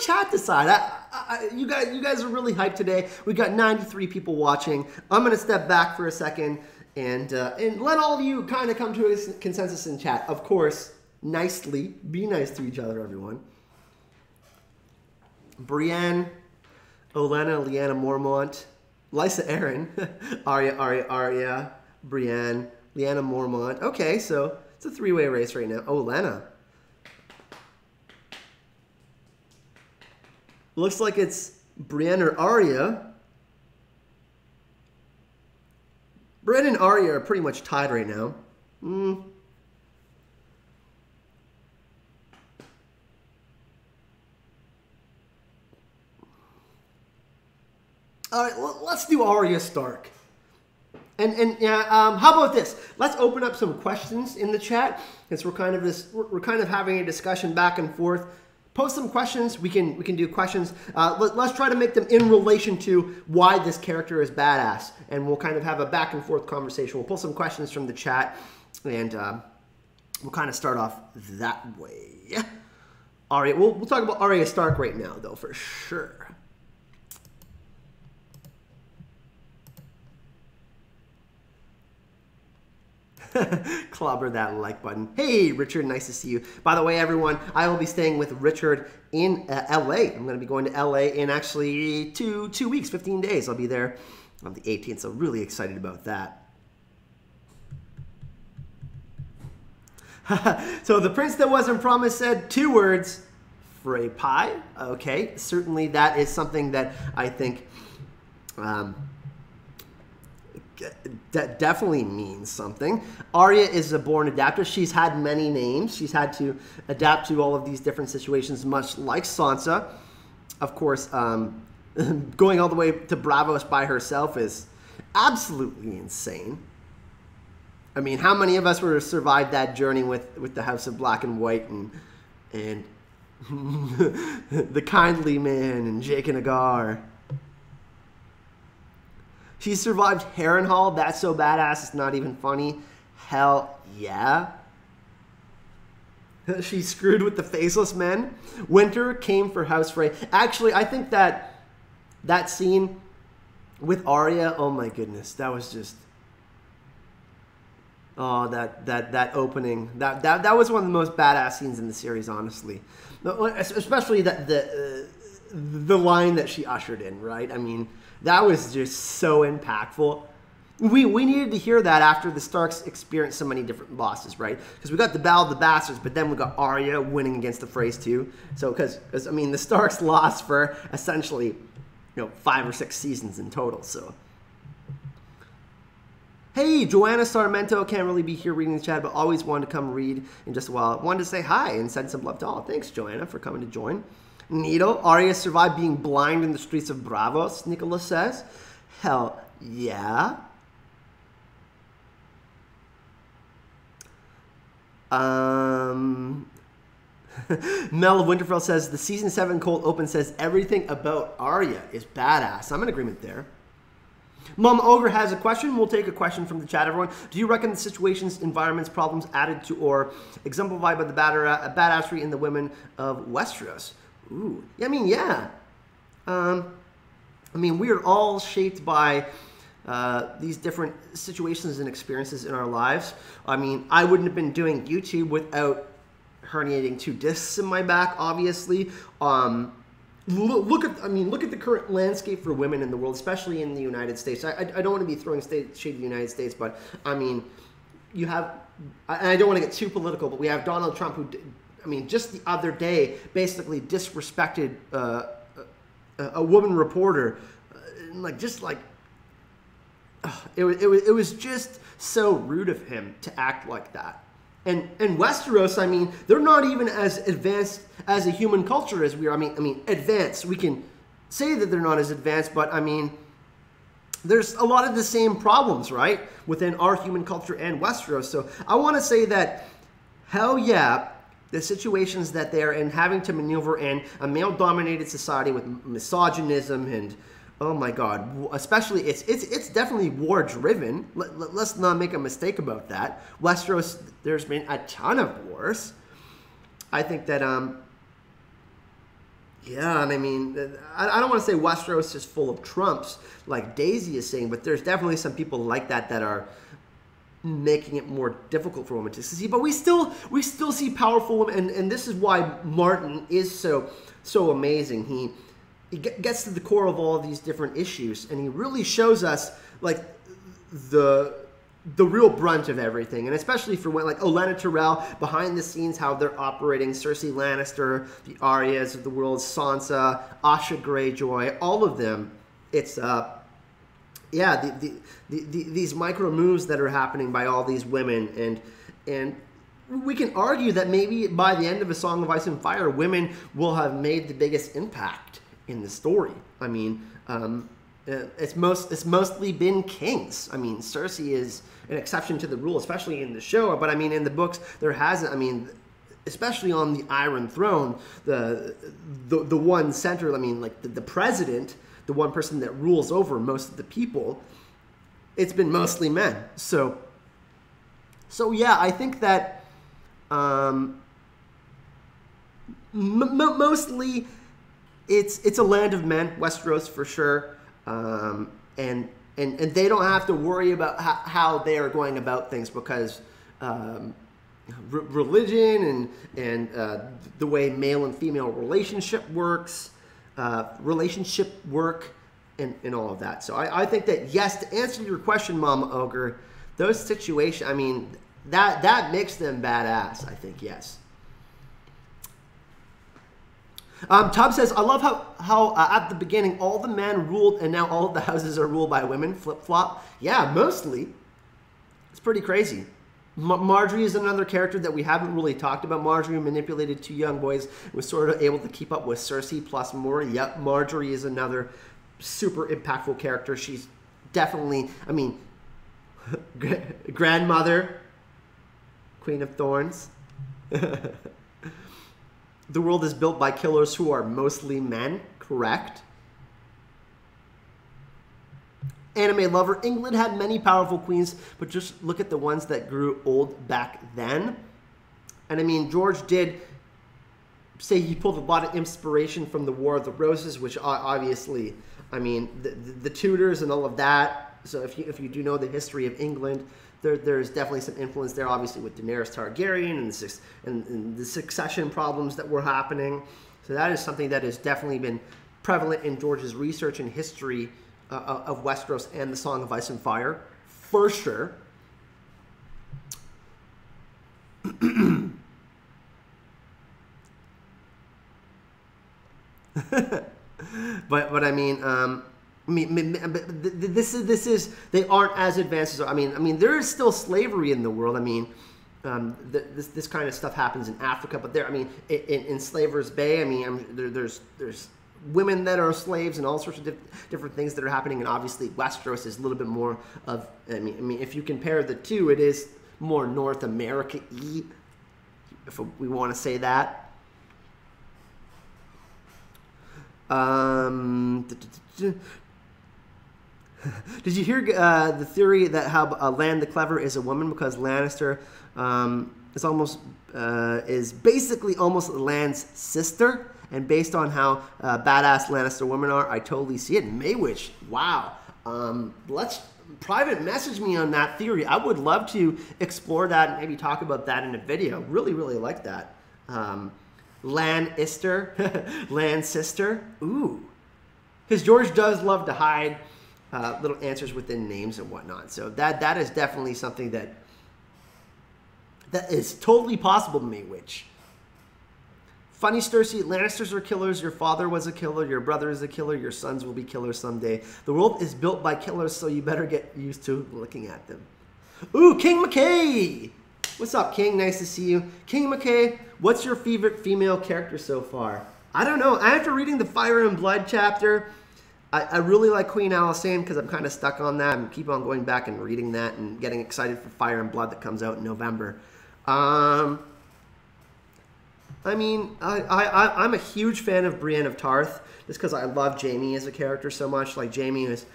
chat decide. You guys are really hyped today. We got 93 people watching. I'm gonna step back for a second and let all of you kind of come to a consensus in chat. Of course, nicely. Be nice to each other, everyone. Brienne, Olenna, Lyanna Mormont, Lysa Arryn, Arya, Brienne, Lyanna Mormont. Okay, so it's a 3-way race right now. Olenna. Looks like it's Brienne or Arya. Brienne and Arya are pretty much tied right now. All right, let's do Arya Stark. And yeah, how about this? Let's open up some questions in the chat, since we're kind of having a discussion back and forth. Post some questions. We can do questions. Let's try to make them in relation to why this character is badass, and we'll kind of have a back and forth conversation. We'll pull some questions from the chat, and we'll kind of start off that way. Arya. We'll talk about Arya Stark right now, though, for sure. Clobber that like button. Hey, Richard, nice to see you. By the way, everyone, I will be staying with Richard in LA. I'm going to be going to LA in actually two weeks, 15 days. I'll be there on the 18th, so really excited about that. So the prince that wasn't promised said 2 words, Frey pie. Okay, certainly that is something that I think that definitely means something. Arya is a born adapter. She's had many names. She's had to adapt to all of these different situations, much like Sansa. Of course, going all the way to Bravos by herself is absolutely insane. I mean, how many of us would have survived that journey with the House of Black and White and the Kindly Man and Jake and Agar? She survived Harrenhal. That's so badass, it's not even funny. Hell yeah. She screwed with the Faceless Men. Winter came for House Frey. Actually, I think that scene with Arya, oh my goodness, that was just... Oh, that opening. That was one of the most badass scenes in the series, honestly. Especially the line that she ushered in, right? I mean... That was just so impactful. We needed to hear that after the Starks experienced so many different losses, right? Because we got the Battle of the Bastards, but then we got Arya winning against the Freys too. So, because I mean, the Starks lost for essentially, 5 or 6 seasons in total. So, hey, Joanna Sarmento, can't really be here reading the chat, but always wanted to come read in just a while. Wanted to say hi and send some love to all. Thanks, Joanna, for coming to join. Needle, Arya survived being blind in the streets of Bravos, Nicholas says. Hell yeah. Mel of Winterfell says, the Season 7 cold open says everything about Arya is badass. I'm in agreement there. Mom Ogre has a question. We'll take a question from the chat, everyone. Do you reckon the situations, environments, problems added to or exemplified by the badassery in the women of Westeros? Ooh, I mean, yeah. I mean, we are all shaped by these different situations and experiences in our lives. I mean, I wouldn't have been doing YouTube without herniating 2 discs in my back, obviously. Look at the current landscape for women in the world, especially in the United States. I don't want to be throwing shade to the United States, but I mean, you have, and I don't want to get too political, but we have Donald Trump who, I mean, just the other day basically disrespected a woman reporter, it was just so rude of him to act like that. And Westeros, I mean, they're not even as advanced as a human culture as we are. I mean, advanced. We can say that they're not as advanced, but I mean, there's a lot of the same problems, right, within our human culture and Westeros. So I want to say that, hell yeah, the situations that they're in, having to maneuver in a male-dominated society with misogynism and, oh my God, especially it's definitely war-driven. Let's not make a mistake about that. Westeros, there's been a ton of wars. I think that, yeah, and I mean, I don't want to say Westeros is full of Trumps, like Daisy is saying, but there's definitely some people like that are making it more difficult for women to see. But we still see powerful women, and this is why Martin is so amazing. He gets to the core of all of these different issues, and he really shows us like the real brunt of everything, and especially for when, like, Olenna Tyrell, behind the scenes, how they're operating, Cersei Lannister, the Aryas of the world, Sansa, Asha Greyjoy, all of them. It's yeah, these micro moves that are happening by all these women, and we can argue that maybe by the end of A Song of Ice and Fire, women will have made the biggest impact in the story. I mean, it's mostly been kings. I mean, Cersei is an exception to the rule, especially in the show. But I mean, in the books, there hasn't. I mean, especially on the Iron Throne, the one center. I mean, like the president, the one person that rules over most of the people. It's been mostly men. So yeah, I think that mostly it's a land of men, Westeros for sure. And they don't have to worry about how they are going about things, because religion and the way male and female relationship work, and all of that. So I think that, yes, to answer your question, Mama Ogre, those situations, I mean, that makes them badass, I think, yes. Tubb says, I love how at the beginning all the men ruled and now all of the houses are ruled by women. Flip-flop. Yeah, mostly. It's pretty crazy. Marjorie is another character that we haven't really talked about. Marjorie manipulated 2 young boys, was sort of able to keep up with Cersei plus more. Yep, Marjorie is another super impactful character. She's definitely, I mean, grandmother, Queen of Thorns. The world is built by killers who are mostly men, correct? Anime lover, England had many powerful queens, but just look at the ones that grew old back then. And I mean, George did say he pulled a lot of inspiration from the War of the Roses, which obviously, I mean, the Tudors and all of that. So if you do know the history of England, there's definitely some influence there, obviously, with Daenerys Targaryen and the succession problems that were happening. So that is something that has definitely been prevalent in George's research and history of Westeros and the Song of Ice and Fire, for sure. but I mean, this is they aren't as advanced as, I mean there is still slavery in the world. I mean, this kind of stuff happens in Africa, but there, I mean, in Slaver's Bay, I mean, there's women that are slaves and all sorts of different things that are happening, and obviously Westeros is a little bit more of, I mean, if you compare the two, it is more North America-y, if we want to say that. Did you hear the theory that how Lan the Clever is a woman because Lannister is basically almost Lan's sister, and based on how badass Lannister women are, I totally see it. Maywitch, wow. private message me on that theory. I would love to explore that and maybe talk about that in a video. Really, really like that. Lannister, Lan sister. Ooh. Because George does love to hide little answers within names and whatnot. So that is definitely something that is totally possible to me, which... Funny Cersei, Lannisters are killers, your father was a killer, your brother is a killer, your sons will be killers someday. The world is built by killers, so you better get used to looking at them. Ooh, King McKay! What's up, King? Nice to see you. King McKay, what's your favorite female character so far? I don't know. After reading the Fire and Blood chapter, I really like Queen Alysanne because I'm kind of stuck on that and keep on going back and reading that and getting excited for Fire and Blood that comes out in November. I mean, I'm a huge fan of Brienne of Tarth just because I love Jaime as a character so much. Like, Jaime is...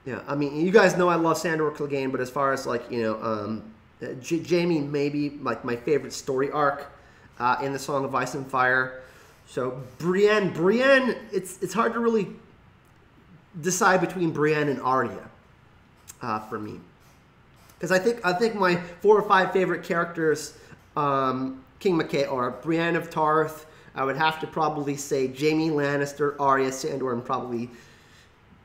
Yeah, I mean, you guys know I love Sandor Clegane, but as far as, like, you know... Jaime may be, like, my favorite story arc in the Song of Ice and Fire. So, Brienne, it's hard to really decide between Brienne and Arya for me. Because I think my 4 or 5 favorite characters... King McKay or Brienne of Tarth. I would have to probably say Jaime Lannister, Arya, Sandor, and probably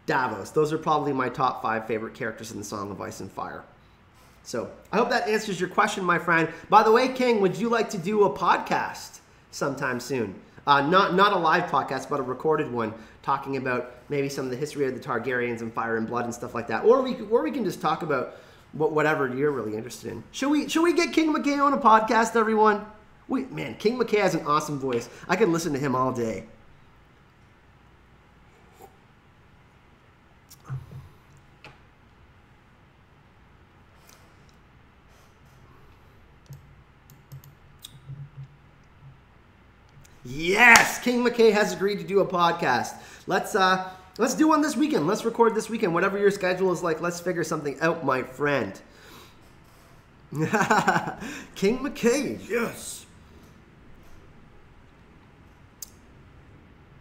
Davos. Those are probably my top 5 favorite characters in the Song of Ice and Fire. So I hope that answers your question, my friend. By the way, King, would you like to do a podcast sometime soon? Not a live podcast, but a recorded one, talking about maybe some of the history of the Targaryens and Fire and Blood and stuff like that. Or we can just talk about whatever you're really interested in. Should we get King McKay on a podcast, everyone? Man, King McKay has an awesome voice. I could listen to him all day. Yes, King McKay has agreed to do a podcast. Let's do one this weekend. Let's record this weekend. Whatever your schedule is like, let's figure something out, my friend. King McKay, yes.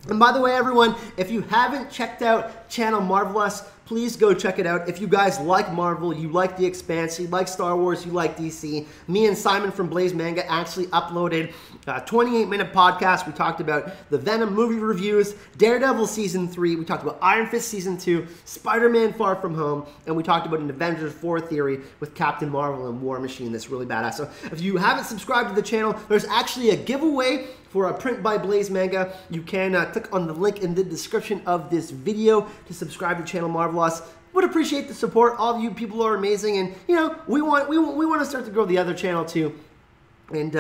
And by the way, everyone, if you haven't checked out Channel Marvelous, please go check it out. If you guys like Marvel, you like The Expanse, you like Star Wars, you like DC, me and Simon from Blaze Manga actually uploaded a 28-minute podcast. We talked about the Venom movie reviews, Daredevil Season 3, we talked about Iron Fist Season 2, Spider-Man Far From Home, and we talked about an Avengers 4 theory with Captain Marvel and War Machine that's really badass. So if you haven't subscribed to the channel, there's actually a giveaway for a print by Blaze Manga. You can click on the link in the description of this video to subscribe to Channel Marvelous. Would appreciate the support. All of you people are amazing, and you know we want to start to grow the other channel too. And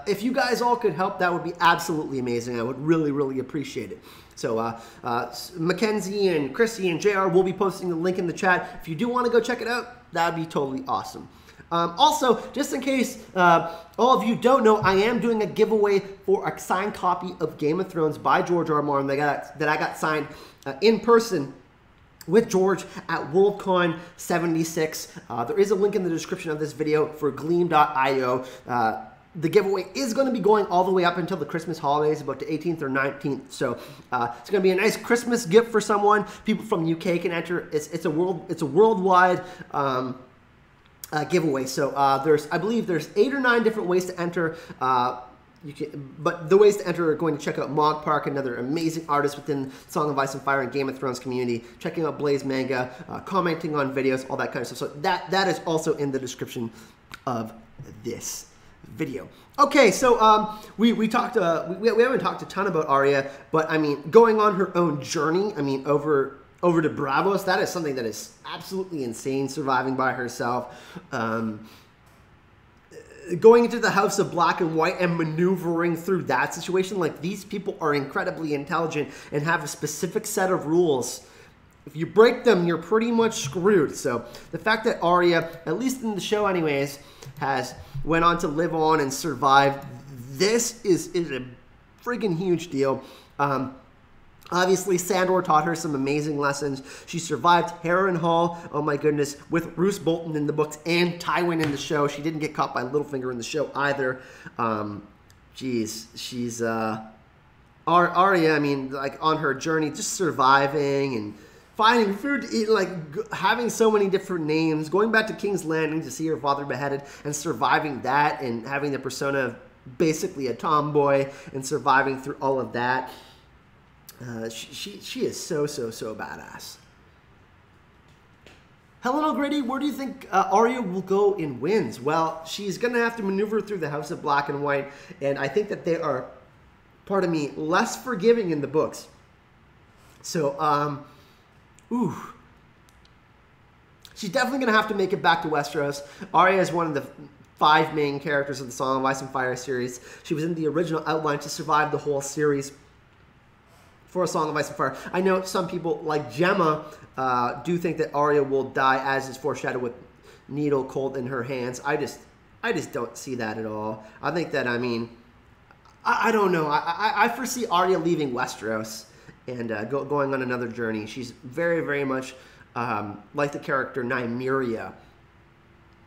if you guys all could help, that would be absolutely amazing. I would really appreciate it. So Mackenzie and Chrissy and JR will be posting the link in the chat. If you do want to go check it out, that would be totally awesome. Also, just in case all of you don't know, I am doing a giveaway for a signed copy of Game of Thrones by George R. R. Martin that I got signed in person with George at Worldcon 76. There is a link in the description of this video for Gleam.io. The giveaway is going to be going all the way up until the Christmas holidays, about the 18th or 19th. So it's going to be a nice Christmas gift for someone. People from the UK can enter. It's a worldwide giveaway. So I believe there's 8 or 9 different ways to enter. But the ways to enter are going to check out Mog Park, another amazing artist within Song of Ice and Fire and Game of Thrones community, checking out Blaze Manga, commenting on videos, all that kind of stuff. So that is also in the description of this video. Okay, so we talked. We haven't talked a ton about Arya, but I mean, going on her own journey. I mean, over to Bravos, that is something that is absolutely insane. Surviving by herself. Going into the House of Black and White and maneuvering through that situation, like, these people are incredibly intelligent and have a specific set of rules. If you break them, you're pretty much screwed. So the fact that Arya, at least in the show anyways, has went on to live on and survive, this is a friggin' huge deal. Obviously, Sandor taught her some amazing lessons. She survived Harrenhal, oh my goodness, with Roose Bolton in the books and Tywin in the show. She didn't get caught by Littlefinger in the show either. She's Arya, I mean, like, on her journey, just surviving and finding food to eat, like having so many different names, going back to King's Landing to see her father beheaded and surviving that and having the persona of basically a tomboy and surviving through all of that. She is so badass. Helen O'Grady, where do you think Arya will go in wins? Well, she's going to have to maneuver through the House of Black and White, and I think that they are, pardon me, less forgiving in the books. So, she's definitely going to have to make it back to Westeros. Arya is one of the 5 main characters of the Song of Ice and Fire series. She was in the original outline to survive the whole series for A Song of Ice and Fire. I know some people, like Gemma, do think that Arya will die, as is foreshadowed with Needle cold in her hands. I just don't see that at all. I think that, I mean, I don't know. I foresee Arya leaving Westeros and going on another journey. She's very much like the character Nymeria,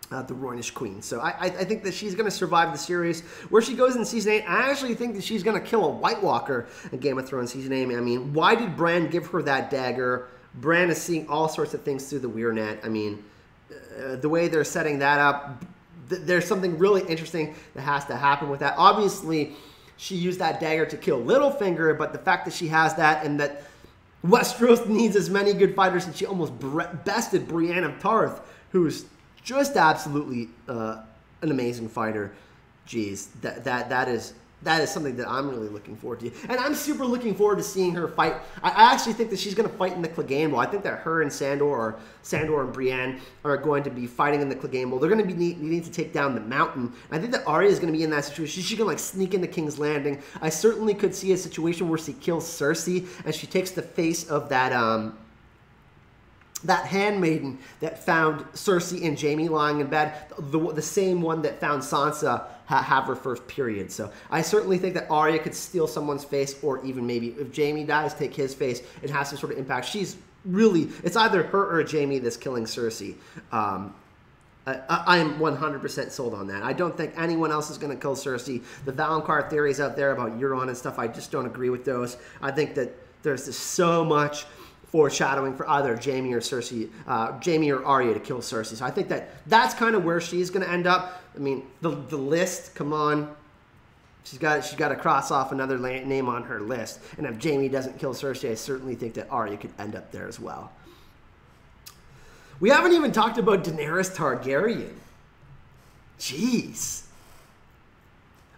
the Roynish Queen. So I think that she's going to survive the series. Where she goes in Season 8, I actually think that she's going to kill a White Walker in Game of Thrones Season 8. I mean, why did Bran give her that dagger? Bran is seeing all sorts of things through the Weir Net. I mean, the way they're setting that up, there's something really interesting that has to happen with that. Obviously, she used that dagger to kill Littlefinger, but the fact that she has that and that Westeros needs as many good fighters, and she almost bested Brienne of Tarth, who's just absolutely an amazing fighter. Jeez, that is something that I'm really looking forward to. And I'm super looking forward to seeing her fight. I actually think that she's going to fight in the Clegane Bowl. I think that her and Sandor and Brienne are going to be fighting in the Clegane Bowl. They're going to be needing to take down the mountain. And I think that Arya is going to be in that situation. She's going to like sneak into King's Landing. I certainly could see a situation where she kills Cersei and she takes the face of that that handmaiden that found Cersei and Jaime lying in bed, the same one that found Sansa have her first period. So I certainly think that Arya could steal someone's face, or even maybe if Jaime dies, take his face and have some sort of impact. She's really, it's either her or Jaime that's killing Cersei. I am 100% sold on that. I don't think anyone else is going to kill Cersei. The Valonqar theories out there about Euron and stuff, I just don't agree with those. I think that there's just so much foreshadowing for either Jaime or Cersei, Jaime or Arya to kill Cersei. So I think that that's kind of where she's going to end up. I mean, the list, come on. She's got to cross off another name on her list. And if Jaime doesn't kill Cersei, I certainly think that Arya could end up there as well. We haven't even talked about Daenerys Targaryen. Jeez.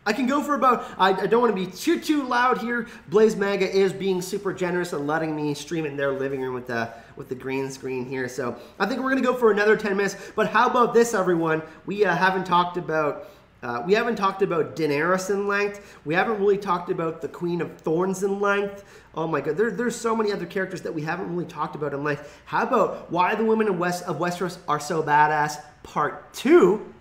I can go for about, I don't want to be too loud here. Blaze Mega is being super generous and letting me stream in their living room with the green screen here. So I think we're going to go for another 10 minutes. But how about this, everyone? We haven't talked about Daenerys in length. We haven't really talked about the Queen of Thorns in length. Oh my God, there's so many other characters that we haven't really talked about in length. How about Why the Women of Westeros Are So Badass Part 2?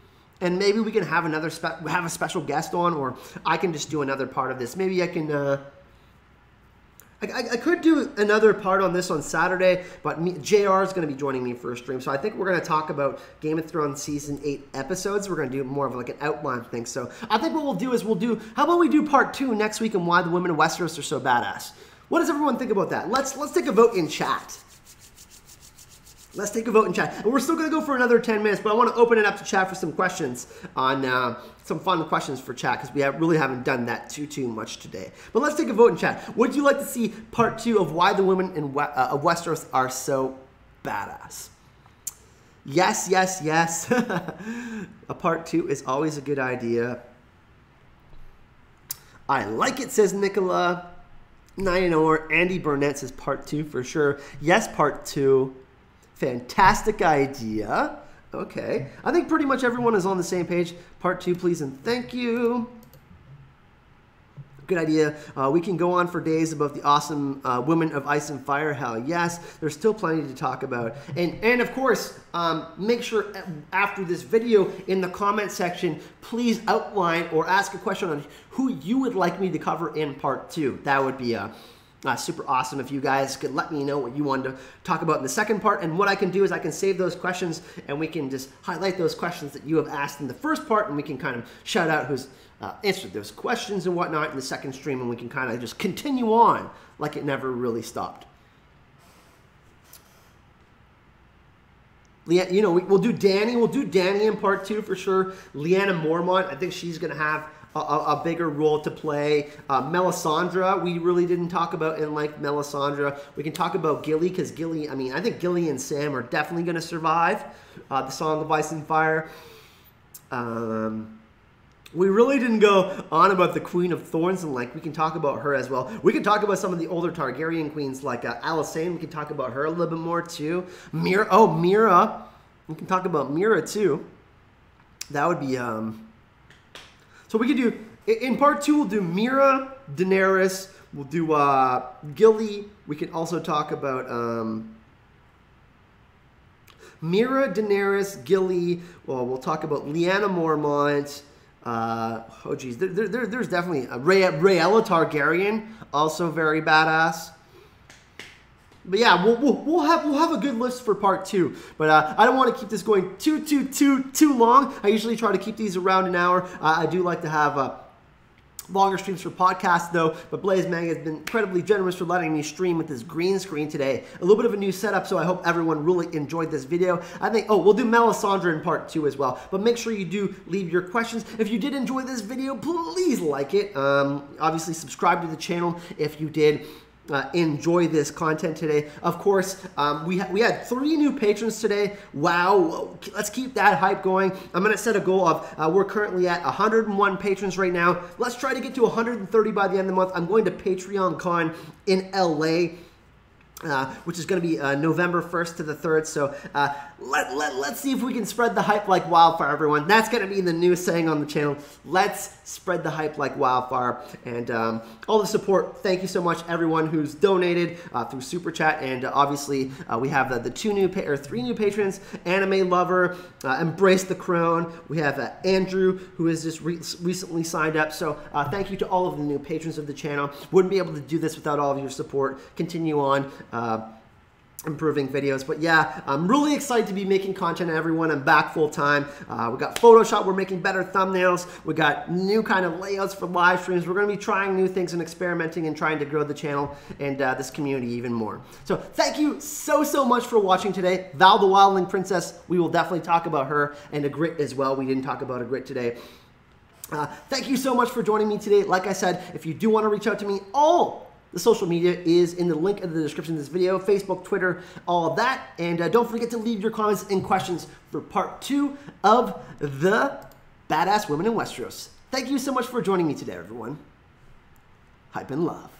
And maybe we can have have a special guest on, or I can just do another part of this. Maybe I can, I could do another part on this on Saturday, but JR is going to be joining me for a stream. So I think we're going to talk about Game of Thrones Season 8 episodes. We're going to do more of like an outline thing. So I think what we'll do is how about we do part 2 next week on Why the Women of Westeros Are So Badass? What does everyone think about that? Let's take a vote in chat. Let's take a vote in chat. And we're still going to go for another 10 minutes, but I want to open it up to chat for some questions on some fun questions for chat, because we really haven't done that too much today. But let's take a vote in chat. Would you like to see part 2 of Why the Women of Westeros Are So Badass? Yes, yes, yes. A part 2 is always a good idea. I like it, says Nicola. 9-0. Andy Burnett says part 2 for sure. Yes, part 2. Fantastic idea. Okay. I think pretty much everyone is on the same page. Part 2, please and thank you. Good idea. We can go on for days about the awesome Women of Ice and Fire. Hell yes. There's still plenty to talk about. And of course, make sure after this video in the comment section, please outline or ask a question on who you would like me to cover in part 2. That would be super awesome if you guys could let me know what you wanted to talk about in the second part. And what I can do is I can save those questions and we can just highlight those questions that you have asked in the first part, and we can kind of shout out who's answered those questions and whatnot in the second stream, and we can kind of just continue on like it never really stopped. You know, we'll do Dany. We'll do Dany in part 2 for sure. Lyanna Mormont, I think she's going to have a bigger role to play. Melisandre, we really didn't talk about in like Melisandre. We can talk about Gilly, because Gilly, I mean, I think Gilly and Sam are definitely going to survive the Song of Ice and Fire. We really didn't go on about the Queen of Thorns, and like we can talk about her as well. We can talk about some of the older Targaryen queens like Alysanne. We can talk about her a little bit more too. Mira. We can talk about Mira too. That would be so we could do in part 2. We'll do Mira, Daenerys. We'll do Gilly. We can also talk about Mira, Daenerys, Gilly. Well, we'll talk about Lyanna Mormont. Oh geez, there's definitely Rhaella Targaryen, also very badass. But yeah, we'll have a good list for part 2. But I don't want to keep this going too long. I usually try to keep these around an hour. I do like to have longer streams for podcasts though, but Blaze Mag has been incredibly generous for letting me stream with this green screen today. A little bit of a new setup, so I hope everyone really enjoyed this video. I think, we'll do Melisandre in part 2 as well, but make sure you do leave your questions. If you did enjoy this video, please like it. Obviously subscribe to the channel if you did enjoy this content today. Of course, we had 3 new patrons today. Wow, let's keep that hype going. I'm gonna set a goal of we're currently at 101 patrons right now. Let's try to get to 130 by the end of the month. I'm going to Patreon Con in LA, which is going to be November 1st to the 3rd. So let's see if we can spread the hype like wildfire, everyone. That's going to be the new saying on the channel. Let's spread the hype like wildfire. And all the support, thank you so much, everyone who's donated through Super Chat. And obviously, we have the 3 new patrons, Anime Lover, Embrace the Crown. We have Andrew, who has just recently signed up. So thank you to all of the new patrons of the channel. Wouldn't be able to do this without all of your support. Continue on improving videos. But yeah, I'm really excited to be making content, everyone. I'm back full time. We got Photoshop. We're making better thumbnails. We got new kind of layouts for live streams. We're going to be trying new things and experimenting and trying to grow the channel and this community even more. So thank you so much for watching today. Val the Wildling Princess, we will definitely talk about her, and Ygritte as well. We didn't talk about Ygritte today. Thank you so much for joining me today. Like I said, if you do want to reach out to me, the social media is in the link in the description of this video, Facebook, Twitter, all of that. And don't forget to leave your comments and questions for part 2 of the Badass Women in Westeros. Thank you so much for joining me today, everyone. Hype and love.